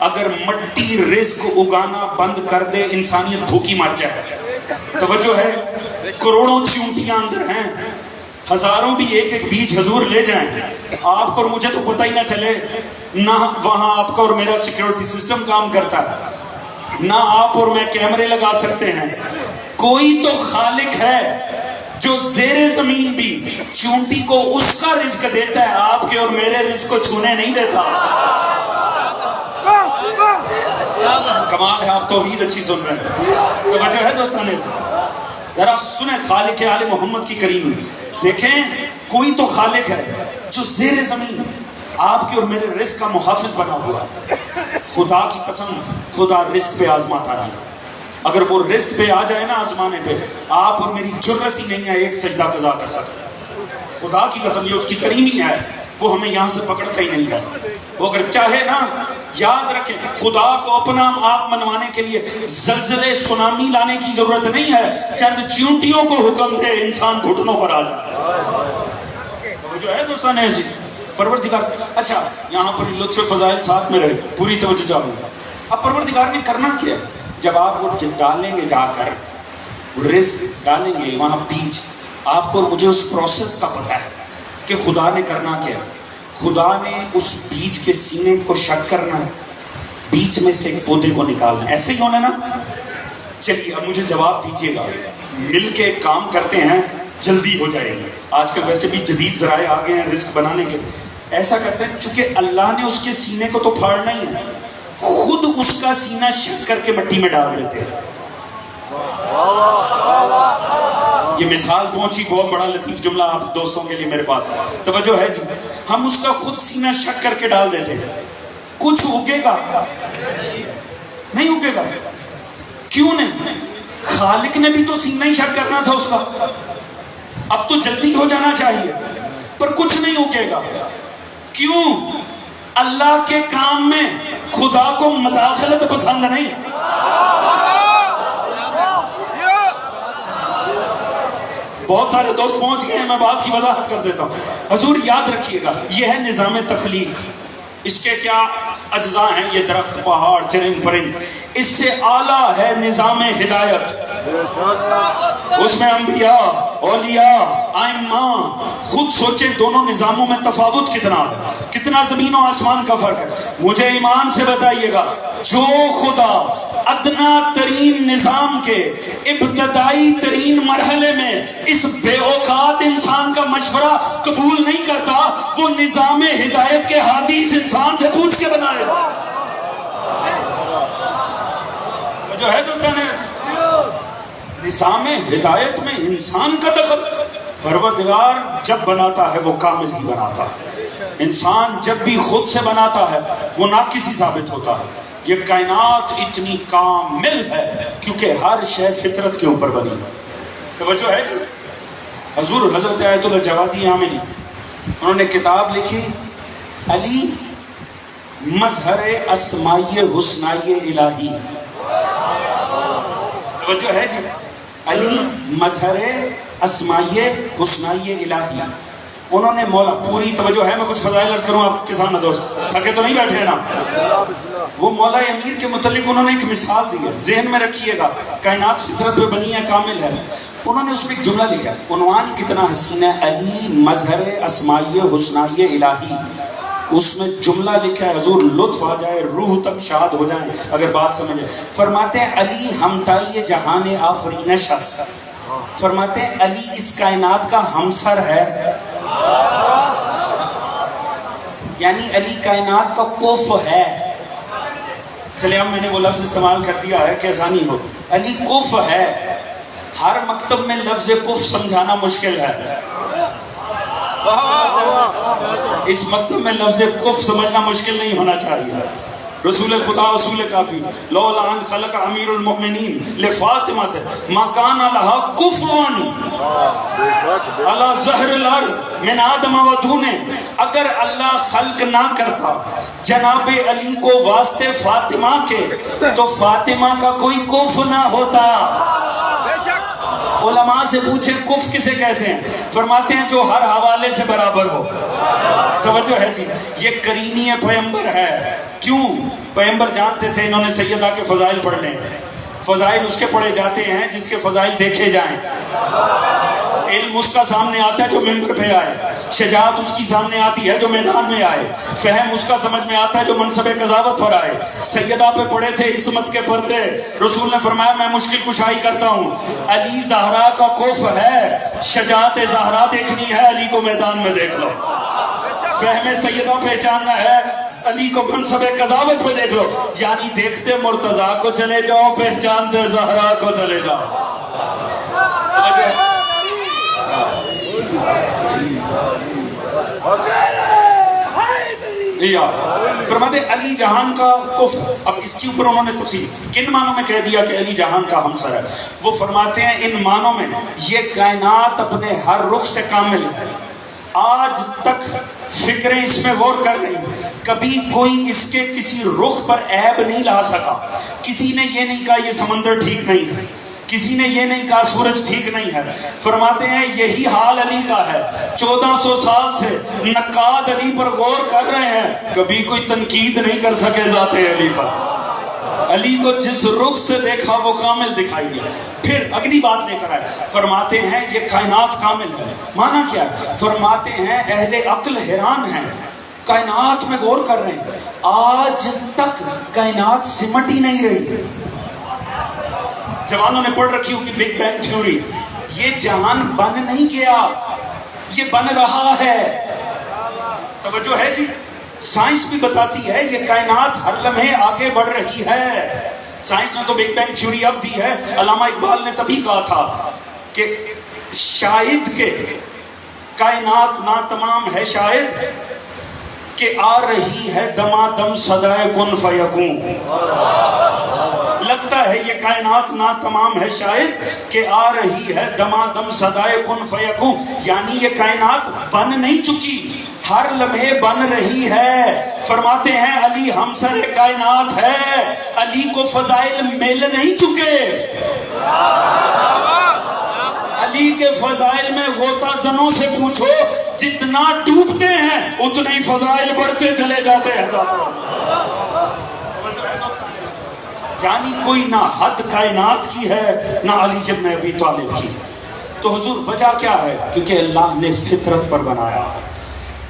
اگر مٹی رزق اگانا بند کر دے انسانیت بھوکی مر جائے. توجہ ہے کروڑوں چیونٹیاں اندر ہیں ہزاروں بھی ایک ایک بیج حضور لے جائیں آپ کو اور مجھے تو پتہ ہی نہ چلے. نہ وہاں آپ کا اور میرا سیکیورٹی سسٹم کام کرتا ہے نہ آپ اور میں کیمرے لگا سکتے ہیں. کوئی تو خالق ہے جو زیر زمین بھی چونٹی کو اس کا رزق دیتا ہے آپ کے اور میرے رزق کو چھونے نہیں دیتا. کمال ہے آپ توحید اچھی سن رہے ہیں. توجہ ہے دوستان ذرا سنیں خالق آل محمد کی کریمی. دیکھیں کوئی تو خالق ہے جو زیر زمین آپ کے اور میرے رزق کا محافظ بنا ہوا ہے. خدا کی قسم خدا رزق پہ آزماتا نہیں. اگر وہ رزق پہ آ جائے نا آزمانے پہ آپ اور میری جرت ہی نہیں ہے ایک سجدہ قضا کر سکتے. خدا کی قسم یہ اس کی کریمی ہے وہ ہمیں یہاں سے پکڑتا ہی نہیں ہے. وہ اگر چاہے نا یاد رکھیں خدا کو اپنا آپ منوانے کے لیے زلزلے سونامی لانے کی ضرورت نہیں ہے. چند چیونٹیوں کو حکم دے انسان گھٹنوں پر آ جائے. جو ہے دوستان عزیز پروردگار اچھا یہاں پر لطف فضائل ساتھ میں رہے پوری توجہ چاہوں گا. اب پروردگار نے کرنا کیا ہے جب آپ وہ ڈالیں گے جا کر رزق ڈالیں گے وہاں بیج آپ کو اور مجھے اس پروسیس کا پتہ ہے کہ خدا نے کرنا کیا. خدا نے اس بیج کے سینے کو شک کرنا ہے بیج میں سے ایک پودے کو نکالنا ایسے ہی ہونا نا. چلیے اب مجھے جواب دیجیے گا مل کے کام کرتے ہیں جلدی ہو جائے گی. آج کل ویسے بھی جدید ذرائع آ گئے ہیں رزق بنانے کے. ایسا کرتے ہیں چونکہ اللہ نے اس کے سینے کو تو پھاڑنا ہی ہے خود اس کا سینہ شک کر کے مٹی میں ڈال دیتے ہیں. یہ مثال پہنچی بہت بڑا لطیف جملہ آپ دوستوں کے لیے میرے پاس توجہ ہے جی. ہم اس کا خود سینہ شک کر کے ڈال دیتے ہیں. کچھ اگے گا نہیں اگے گا. کیوں نہیں؟ خالق نے بھی تو سینہ ہی شک کرنا تھا اس کا. اب تو جلدی ہو جانا چاہیے پر کچھ نہیں اگے گا. کیوں؟ اللہ کے کام میں خدا کو مداخلت پسند نہیں. بہت سارے دوست پہنچ گئے ہیں میں بات کی وضاحت کر دیتا ہوں. حضور یاد رکھیے گا یہ ہے نظام تخلیق. اس کے کیا اجزاء ہیں یہ درخت پہاڑ چرند پرند. اس سے اعلیٰ ہے نظام ہدایت. اس میں انبیاء اولیاء ائمہ خود سوچیں دونوں نظاموں میں تفاوت کتنا ہے کتنا زمین و آسمان کا فرق ہے. مجھے ایمان سے بتائیے گا جو خدا ادنا ترین نظام کے ابتدائی ترین مرحلے میں اس بے اوقات انسان کا مشورہ قبول نہیں کرتا وہ نظام ہدایت کے ہادی اس انسان سے پوچھ کے بنائے گا. جو ہے دوستان نظام ہدایت میں انسان کا دخل. پروردگار جب بناتا ہے وہ کامل ہی بناتا ہے. انسان جب بھی خود سے بناتا ہے وہ ناقص ہی ثابت ہوتا ہے. یہ کائنات اتنی کامل ہے کیونکہ ہر شے فطرت کے اوپر بنی ہے. توجہ ہے جی. حضور حضرت آیت اللہ جوادی عاملی انہوں نے کتاب لکھی علی مظہر اسمائی حسنائی الہی. توجہ ہے جی. علی مظہر اسمائی حسنائی الہی. انہوں نے مولا پوری توجہ ہے میں کچھ فضائل عرض کروں آپ کے سامنے دوست تھکے تو نہیں بیٹھے نا. وہ مولا امیر کے متعلق انہوں نے ایک مثال دی ہے ذہن میں رکھیے گا. کائنات فطرت پہ بنی ہے کامل ہے. انہوں نے اس میں ایک جملہ لکھا عنوان کتنا حسین ہے علی مظہر اسمائی حسنائی الہی. اس میں جملہ لکھا ہے حضور لطف آ جائے روح تک شاد ہو جائیں اگر بات سمجھے. فرماتے ہیں علی ہمتائی جہان آفرین شخص. فرماتے ہیں علی اس کائنات کا ہمسر ہے یعنی علی کائنات کا کوف ہے. چلے اب میں نے وہ لفظ استعمال کر دیا ہے کہ آسانی ہو. علی کوف ہے ہر مکتب میں لفظ کف سمجھانا مشکل ہے. اس مکتب میں لفظ کف سمجھنا مشکل نہیں ہونا چاہیے. رسول خدا رسول کافی لولا ان خلق امیر المؤمنین لفاطمہ ما کان لها کفوا علی ظہر الارض من آدم و دون. اگر اللہ خلق نہ کرتا جناب علی کو واسطے فاطمہ کے تو فاطمہ کا کوئی کف نہ ہوتا. علماء سے پوچھیں کف کسے کہتے ہیں؟ فرماتے ہیں جو ہر حوالے سے برابر ہو. توجہ ہے جی. یہ کرینی پیغمبر ہے. کیوں؟ پیغمبر جانتے تھے انہوں نے سیدہ کے فضائل پڑھنے. فضائل اس کے پڑھے جاتے ہیں جس کے فضائل دیکھے جائیں. علم اس کا سامنے آتا ہے جو ممبر پہ آئے. شجاعت اس کی سامنے آتی ہے جو میدان میں آئے. فہم اس کا سمجھ میں آتا ہے جو منصب قضاوت پر آئے. سیدہ پہ پڑے تھے عصمت کے پردے. رسول نے فرمایا میں مشکل کشائی کرتا ہوں. علی زہرا کا کف ہے. شجاعت زہرا دیکھنی ہے علی کو میدان میں دیکھ لو. فہم سیدہ پہچاننا ہے علی کو منصب قضاوت پہ دیکھ لو. یعنی دیکھتے مرتضیٰ کو چلے جاؤ پہچانتے زہرا کو چلے جاؤ. فرماتے علی جہان کا کفر. اب اس کے اوپر انہوں نے تفصیل کن معنوں میں کہہ دیا کہ علی جہان کا ہمسر ہے. وہ فرماتے ہیں ان معنوں میں یہ کائنات اپنے ہر رخ سے کامل ہے. آج تک فکریں اس میں غور کر رہی ہیں. کبھی کوئی اس کے کسی رخ پر عیب نہیں لا سکا. کسی نے یہ نہیں کہا یہ سمندر ٹھیک نہیں ہے. کسی نے یہ نہیں کہا سورج ٹھیک نہیں ہے. فرماتے ہیں یہی حال علی کا ہے. 1400 سال سے نقاد علی پر غور کر رہے ہیں. کبھی کوئی تنقید نہیں کر سکے ذات علی پر. علی کو جس رخ سے دیکھا وہ کامل دکھائی دیا. پھر اگلی بات لے کر آئے. فرماتے ہیں یہ کائنات کامل ہے. معنی کیا ہے؟ فرماتے ہیں اہل عقل حیران ہیں. کائنات میں غور کر رہے ہیں. آج تک کائنات سمٹ ہی نہیں رہی. جوانوں نے پڑھ رکھی ہوگی بگ بینگ تھیوری. یہ جہان بن نہیں گیا, یہ بن رہا ہے. توجہ ہے جی. سائنس بھی بتاتی ہے یہ کائنات ہر لمحے آگے بڑھ رہی ہے. سائنس نے تو بگ بینگ تھیوری اب دی ہے. علامہ اقبال نے تبھی کہا تھا کہ شاید کہ کائنات ناتمام ہے, شاید کہ آ رہی ہے دمادم صدائے کن فیکون. لگتا ہے یہ کائنات ناتمام ہے, شاید کہ آ رہی ہے دمادم صدائے کن فیکون. یعنی یہ کائنات بن نہیں چکی, ہر لمحے بن رہی ہے. فرماتے ہیں علی ہمسر کائنات ہے. علی کو فضائل مل نہیں چکے. علی کے فضائل میں غوطہ زنوں سے پوچھو, جتنا ڈوبتے ہیں اتنے ہی فضائل بڑھتے چلے جاتے ہیں. یعنی کوئی نہ حد کائنات کی ہے نہ علی ابن ابی طالب کی. تو حضور وجہ کیا ہے؟ کیونکہ اللہ نے فطرت پر بنایا.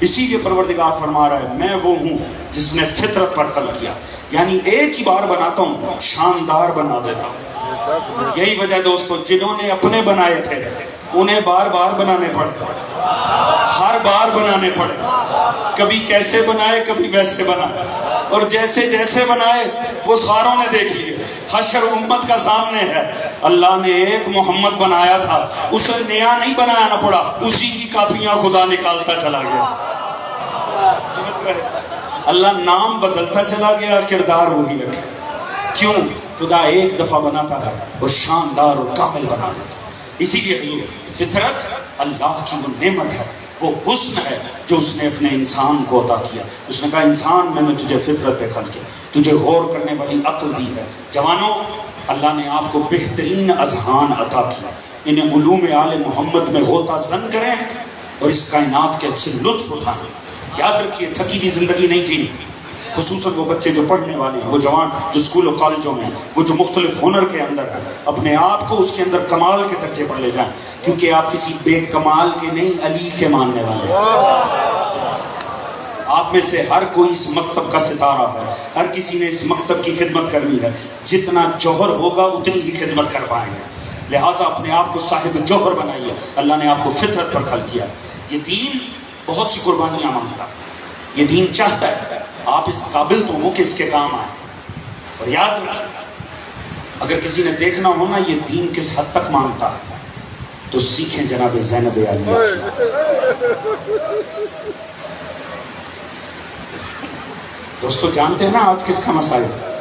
اسی لیے پروردگار فرما رہا ہے میں وہ ہوں جس نے فطرت پر خلق کیا. یعنی ایک ہی بار بناتا ہوں, شاندار بنا دیتا ہوں. یہی وجہ دوستو, جنہوں نے اپنے بنائے تھے انہیں بار بار بنانے پڑے, ہر بار بنانے پڑے. کبھی کیسے بنائے کبھی ویسے بنائے, اور جیسے جیسے بنائے وہ ساروں نے دیکھ لیے. حشر امت کا سامنے ہے. اللہ نے ایک محمد بنایا تھا, اسے نیا نہیں بنایا نہ پڑا, اسی کی کاپیاں خدا نکالتا چلا گیا. اللہ نام بدلتا چلا گیا, کردار وہی رکھے. کیوں؟ خدا ایک دفعہ بناتا ہے اور شاندار اور کامل بنا دیتا. اسی لیے حضور فطرت اللہ کی وہ نعمت ہے, وہ حسن ہے جو اس نے اپنے انسان کو عطا کیا. اس نے کہا انسان میں نے تجھے فطرت پہ خلق کیا, تجھے غور کرنے والی عقل دی ہے. جوانوں, اللہ نے آپ کو بہترین اذہان عطا کیا. انہیں علوم آل محمد میں غوطہ زن کریں اور اس کائنات کے سے لطف اٹھائیں. یاد رکھیے تھکی دی زندگی نہیں جینی. خصوصاً وہ بچے جو پڑھنے والے ہیں, وہ جوان جو اسکول اور کالجوں میں ہیں, وہ جو مختلف ہنر کے اندر ہیں, اپنے آپ کو اس کے اندر کمال کے درجے پر لے جائیں. کیونکہ آپ کسی بے کمال کے نہیں, علی کے ماننے والے ہیں. آپ میں سے ہر کوئی اس مکتب کا ستارہ ہے. ہر کسی نے اس مکتب کی خدمت کرنی ہے. جتنا جوہر ہوگا اتنی ہی خدمت کر پائیں گے. لہٰذا اپنے آپ کو صاحب جوہر بنائیے. اللہ نے آپ کو فطرت پر خلق کیا. یہ دین بہت سی قربانیاں مانگتا ہے. یہ دین چاہتا ہے آپ اس قابل تو ہو کہ اس کے کام آئے. اور یاد رکھیں اگر کسی نے دیکھنا ہو نا یہ دین کس حد تک مانتا ہے تو سیکھیں جناب زینب عالیہ کی ذات۔ دوستو جانتے ہیں نا آج کس کا مسائل ہے؟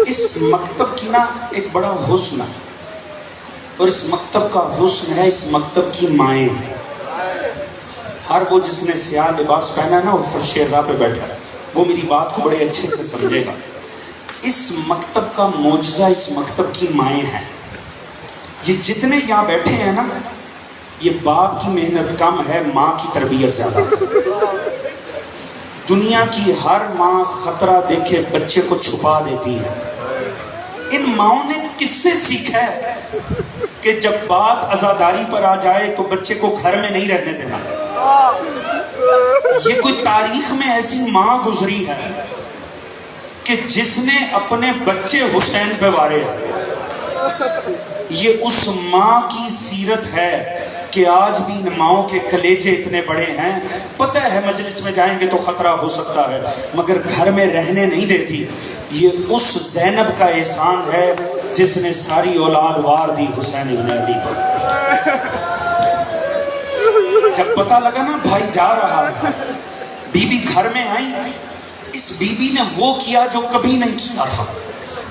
اس مکتب کی نا ایک بڑا حسن ہے، اور اس مکتب کا حسن ہے اس مکتب کی مائیں ہیں۔ ہر وہ جس نے سیاہ لباس پہنا ہے نا وہ فرش عزا پہ بیٹھا ہے، وہ میری بات کو بڑے اچھے سے سمجھے گا۔ اس مکتب کا معجزہ اس مکتب کی مائیں ہیں۔ یہ جتنے یہاں بیٹھے ہیں نا، یہ باپ کی محنت کم ہے، ماں کی تربیت زیادہ ہے۔ دنیا کی ہر ماں خطرہ دیکھے بچے کو چھپا دیتی ہے۔ ان ماؤں نے کس سے سیکھا ہے کہ جب بات عزاداری پر آ جائے تو بچے کو گھر میں نہیں رہنے دینا؟ یہ کوئی تاریخ میں ایسی ماں گزری ہے کہ جس نے اپنے بچے حسین پہ وارے ہیں؟ یہ اس ماں کی سیرت ہے کہ آج بھی ان ماؤں کے کلیجے اتنے بڑے ہیں، پتہ ہے مجلس میں جائیں گے تو خطرہ ہو سکتا ہے مگر گھر میں رہنے نہیں دیتی۔ یہ اس زینب کا احسان ہے جس نے ساری اولاد وار دی حسین ابن علی پر۔ جب پتہ لگا نا بھائی جا رہا ہے، بی بی گھر میں آئی، اس بی بی نے وہ کیا جو کبھی نہیں کیا تھا۔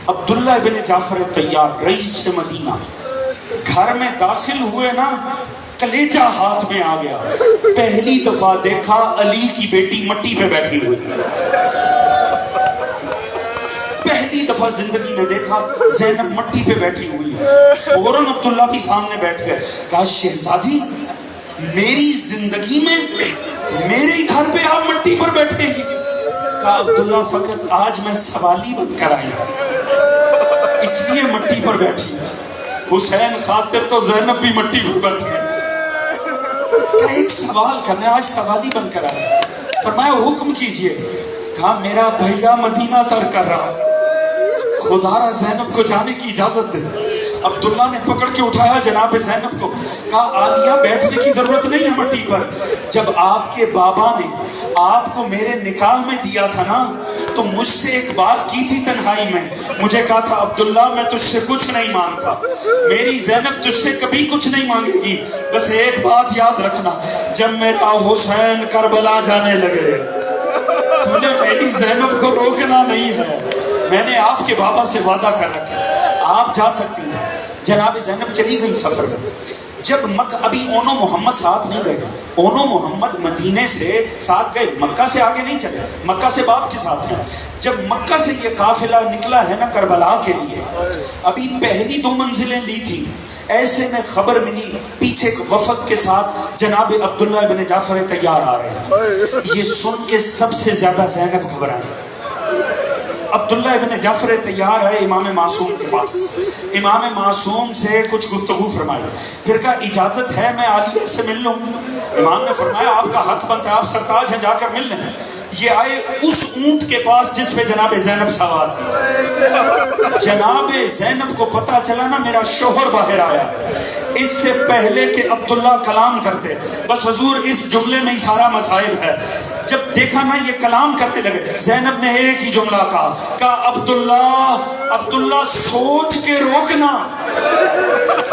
عبداللہ ابن جعفر طیار رئیس مدینہ گھر میں داخل ہوئے نا، کلیجہ ہاتھ میں آ گیا۔ پہلی دفعہ دیکھا علی کی بیٹی مٹی پہ بیٹھی ہوئی، پہلی دفعہ زندگی میں دیکھا زینب مٹی پہ بیٹھی ہوئی۔ فوراً عبداللہ کے سامنے بیٹھ گئے، کہا شہزادی میری زندگی میں میرے ہی گھر پہ آپ مٹی پر بیٹھے گی؟ کہا عبداللہ فقط آج میں سوالی بن کر آئی اس لیے مٹی پر بیٹھی۔ حسین خاطر تو زینب بھی مٹی پر بیٹھ گئی۔ کہا ایک سوال کرنے، آج سوالی بن کر آئے۔ فرمایا حکم کیجئے۔ کہا میرا بھیا مدینہ ترک کر رہا، خدا را زینب کو جانے کی اجازت دے۔ عبداللہ نے پکڑ کے اٹھایا جناب زینب کو، کہا عالیہ بیٹھنے کی ضرورت نہیں ہے مٹی پر۔ جب آپ کے بابا نے آپ کو میرے نکاح میں دیا تھا نا تو مجھ سے ایک بات کی تھی تنہائی میں، مجھے کہا تھا عبداللہ میں تجھ سے کچھ نہیں مانگتا، میری زینب تجھ سے کبھی کچھ نہیں مانگے گی، بس ایک بات یاد رکھنا، جب میرا حسین کربلا جانے لگے تو نے میری زینب کو روکنا نہیں ہے۔ میں نے آپ کے بابا سے وعدہ کر رکھا، آپ جا سکتی ہیں۔ جناب زینب چلی گئی سفر میں۔ جب ابھی اونو محمد ساتھ نہیں گئے، اونو محمد مدینے سے ساتھ گئے، مکہ سے آگے نہیں چلے، مکہ سے باپ کے ساتھ ہیں۔ جب مکہ سے یہ قافلہ نکلا ہے نا کربلا کے لیے، ابھی پہلی 2 منزلیں لی تھی، ایسے میں خبر ملی پیچھے ایک وفد کے ساتھ جناب عبداللہ ابن جعفر طیار آ رہے ہیں۔ یہ سن کے سب سے زیادہ زینب گھبرائی۔ عبداللہ ابن جعفر طیار ہے امام معصوم کے پاس، امام معصوم سے کچھ گفتگو فرمائی، پھر کہا اجازت ہے میں عالیہ سے مل لوں؟ امام نے فرمایا آپ کا حق بنتا ہے، آپ سرتاج ہیں، جا کر مل لیں۔ یہ آئے اس اونٹ کے پاس جس پہ جناب زینب سوار تھی۔ جناب زینب کو پتہ چلا نا میرا شوہر باہر آیا، اس سے پہلے کہ عبداللہ کلام کرتے، بس حضور اس جملے میں ہی سارا مسائل ہے۔ جب دیکھا نا یہ کلام کرنے لگے، زینب نے ایک ہی جملہ کہا عبداللہ سوچ کے روکنا۔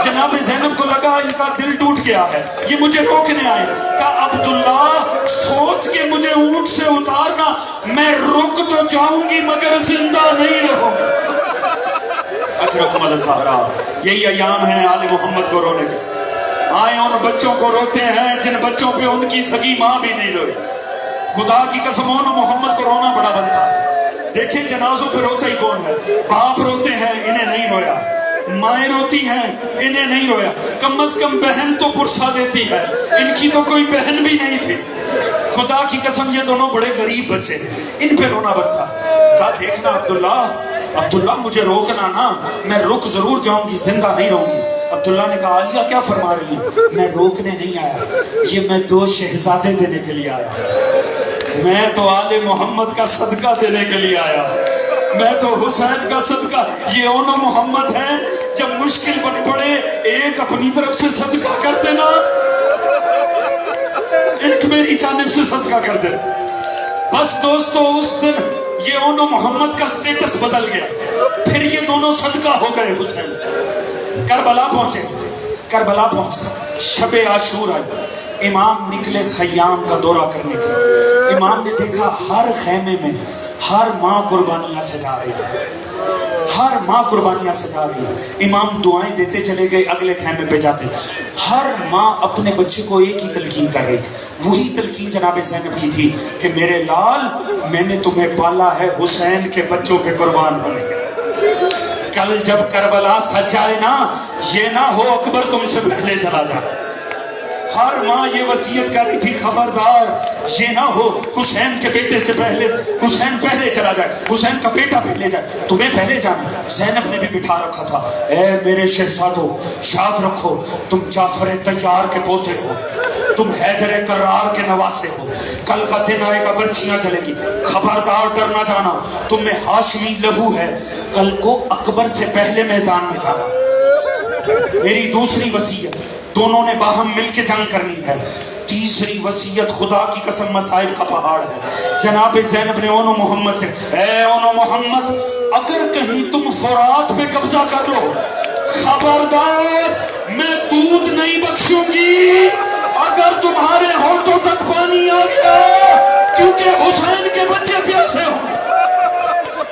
جناب زینب کو لگا ان کا دل ٹوٹ گیا ہے، یہ مجھے روکنے آئے۔ کہا عبداللہ سوچ کے مجھے اونٹ سے اتارنا، میں رک تو جاؤں گی مگر زندہ نہیں رہوں۔ اجرکم الزہرا، یہی ایام ہیں آل محمد کو رونے کے۔ آئے ان بچوں کو روتے ہیں جن بچوں پہ ان کی سگی ماں بھی نہیں روئی۔ خدا کی قسم ان محمد کو رونا بڑا بنتا ہے۔ دیکھیں جنازوں پہ روتا ہی کون ہے؟ باپ روتے ہیں، انہیں نہیں رویا۔ مائیں روتی ہیں، انہیں نہیں رویا۔ کم از کم بہن تو پرسا دیتی ہے، ان کی تو کوئی بہن بھی نہیں تھی۔ خدا کی قسم یہ دونوں بڑے غریب بچے، ان پہ رونا بنتا۔ کہا دیکھنا عبداللہ مجھے روکنا نا، میں رک ضرور جاؤں گی، زندہ نہیں رہوں گی۔ عبداللہ نے کہا عالیہ کیا فرما رہی ہیں؟ میں روکنے نہیں آیا، یہ میں 2 شہزادے دینے کے لیے آیا، میں تو آل محمد کا صدقہ دینے کے لیے آیا، میں تو حسین کا صدقہ۔ یہ اونو محمد ہیں، جب مشکل بن پڑے ایک اپنی طرف سے صدقہ کر دینا، ایک میری جانب سے صدقہ کر دے۔ بس دوستو اس دن یہ اونو محمد کا سٹیٹس بدل گیا. پھر یہ دونوں صدقہ ہو گئے حسین. کربلا پہنچے. شب عاشور آئی. امام نکلے خیام کا دورہ کرنے کے. امام نے دیکھا ہر خیمے میں ہر ماں قربانیاں سجا رہی ہے. امام دعائیں دیتے چلے گئے. اگلے خیمے پہ جاتے ہر ماں اپنے بچے کو ایک ہی تلقین کر رہی تھی. وہی تلقین جناب زینب کی تھی کہ میرے لال میں نے تمہیں پالا ہے حسین کے بچوں پہ قربان ہونے کے. کل جب کربلا سج جائے نا یہ نہ ہو اکبر تم سے پہلے چلا جائے. ہر ماں یہ وصیت کر رہی تھی خبردار یہ نہ ہو حسین کے بیٹے سے پہلے حسین پہلے چلا جائے, حسین کا بیٹا پہلے جائے, تمہیں پہلے جانا. زینب نے بھی بٹھا رکھا تھا. اے میرے شہزادو یاد رکھو تم جعفر طیار کے پوتے ہو, تم حیدر کرار کے نواسے ہو. کل کا دن آئے گا برچیاں چلے گی, خبردار ڈر نہ جانا, تم میں ہاشمی لہو ہے. کل کو اکبر سے پہلے میدان میں جانا. میری دوسری وصیت دونوں نے باہم مل کے جنگ کرنی ہے. تیسری وصیت خدا کی قسم مصائب کا پہاڑ ہے. جناب زینب نے اونو محمد سے اے اونو محمد اگر کہیں تم فرات پہ قبضہ کر لو خبردار میں دودھ نہیں بخشوں گی اگر تمہارے ہونٹوں تک پانی آ گیا کیونکہ حسین کے بچے پیاسے ہوں.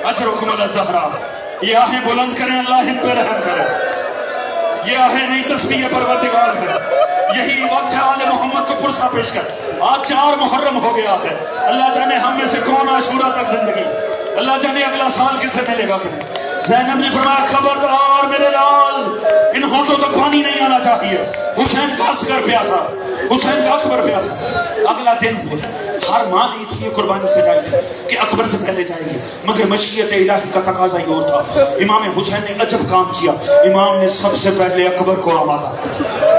اجرکم اللہ زہرا. یہ آہیں بلند کریں, اللہ ان پہ رحم کرے. یہ آہیں نہیں تسبیح پروردگار ہے. یہی وقت ہے آل محمد کو پرسہ پیش کر. آج 4 محرم ہو گیا ہے. اللہ جانے ہم میں سے کون عاشورہ تک زندگی, اللہ جانے اگلا سال کسے ملے گا کہ نہیں. زینب نے فرمایا خبردار میرے لال ان ہونٹوں تک پانی نہیں آنا چاہیے. حسین کا اصغر پیاسا, حسین کا اکبر پیاسا. اگلا دن ہوا. ہر ماں نے اس لیے قربانی سجائی تھی کہ اکبر سے پہلے جائے گی, مگر مشیت الہی کا تقاضا ہی اور تھا. امام حسین نے عجب کام کیا. امام نے سب سے پہلے اکبر کو آمادہ کیا.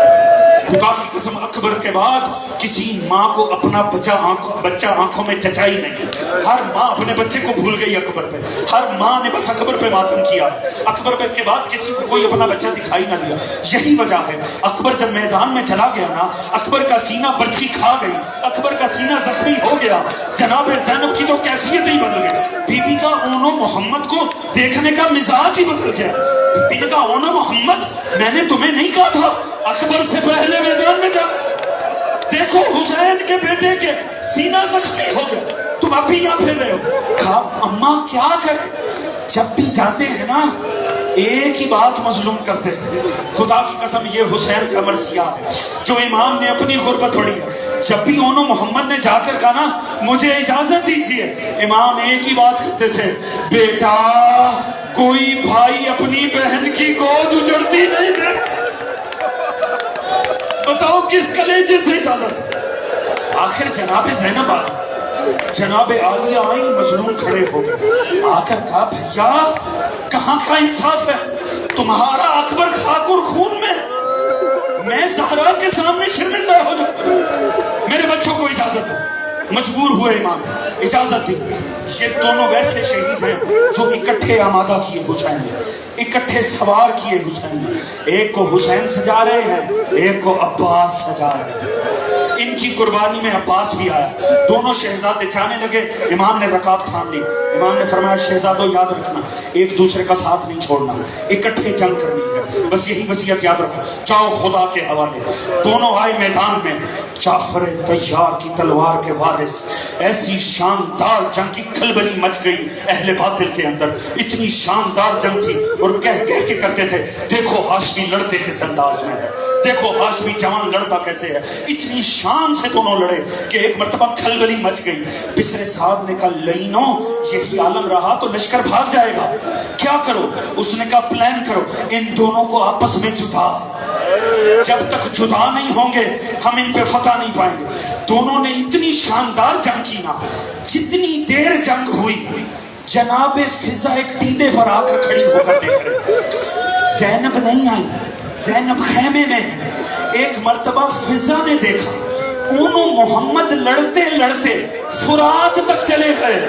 خدا کی قسم اکبر کے بعد کسی ماں کو اپنا بچہ آنکھوں میں چچائی نہیں. ہر ماں اپنے بچے کو بھول گئی اکبر پہ. ہر ماں نے بس اکبر پہ ماتم کیا. اکبر کے بعد کسی کو کوئی اپنا بچہ دکھائی نہ دیا. یہی وجہ ہے اکبر جب میدان میں چلا گیا نا اکبر کا سینہ برچی کھا گئی, اکبر کا سینہ زخمی ہو گیا. جناب زینب کی تو کیفیت ہی بدل گئی. بی بی کا اونو محمد کو دیکھنے کا مزاج ہی بدل گیا. بی بی کا اونو محمد میں نے تمہیں نہیں کہا تھا اکبر سے پہلے میدان میں جا. دیکھو حسین کے بیٹے کے سینہ زخمی ہو گیا, تم اب بھی یہاں پھر رہے ہو. کہا اماں کیا کریں, جب بھی جاتے ہیں نا ایک ہی بات مظلوم کرتے ہیں. خدا کی قسم یہ حسین کا مرثیہ ہے جو امام نے اپنی غربت پڑھی ہے. جب بھی اونو محمد نے جا کر کہا نا مجھے اجازت دیجیے, امام ایک ہی بات کرتے تھے بیٹا کوئی بھائی اپنی بہن کی گود اجڑتی نہیں دیکھ. بتاؤ کس کلیجے سے اجازت. آخر جناب زینب آئی, جناب عالیہ آئی, مظلوم کھڑے ہو گئے. آ کر کہا بھیا کہاں کا انصاف ہے, تمہارا اکبر خاک اور خون میں زہرا کے سامنے شرمندہ ہو جاؤں. میرے بچوں کو اجازت دو. مجبور ہوئے امام, اجازت دی. یہ دونوں ویسے شہید ہیں جو اکٹھے آمادہ کیے حسین نے, اکٹھے سوار کیے حسین نے. ایک کو حسین سجا رہے ہیں, ایک کو عباس سجا رہے ہیں. ان کی قربانی میں عباس بھی آیا. دونوں شہزادے جانے لگے, امام نے رکاب تھام لی. امام نے فرمایا شہزادوں یاد رکھنا ایک دوسرے کا ساتھ نہیں چھوڑنا, اکٹھے جنگ کرنی ہے, بس یہی وصیت یاد رکھو. جاؤ خدا کے حوالے. دونوں آئے میدان میں. جعفر طیار کی تلوار کے وارث. ایسی شاندار جنگ کی کھلبلی مچ گئی اہل باطل کے اندر. اتنی شاندار جنگ تھی اور کہہ کے کرتے تھے دیکھو ہاشمی لڑتے کس انداز میں ہے, دیکھو ہاشمی جوان لڑتا کیسے ہے. اتنی شان سے دونوں لڑے کہ ایک مرتبہ کھلبلی مچ گئی. بسر سعد نے کہا لینو یہی عالم رہا تو لشکر بھاگ جائے گا, کیا کرو. اس نے کہا پلان کرو, ان دونوں کو آپس میں جدا, جب تک جدا نہیں ہوں گے ہم ان پہ فتح نہیں پائیں گے. دونوں نے اتنی شاندار جنگ کی نا, جتنی دیر جنگ ہوئی جناب فضا ایک ٹیلے پر آ کر کھڑی ہو کر دیکھ رہے. زینب نہیں آئی, زینب خیمے میں ہے. ایک مرتبہ فضا نے دیکھا اونو محمد لڑتے لڑتے فرات تک چلے گئے.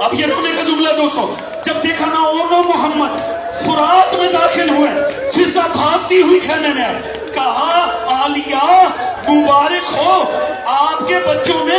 اب یہ رونے کا جملہ دوستو, جب دیکھا نا اونو محمد فرات میں داخل ہوئے, فضا بھاگتی ہوئی خیمے میں آئی. کہا عالیہ مبارک ہو, آپ کے بچوں نے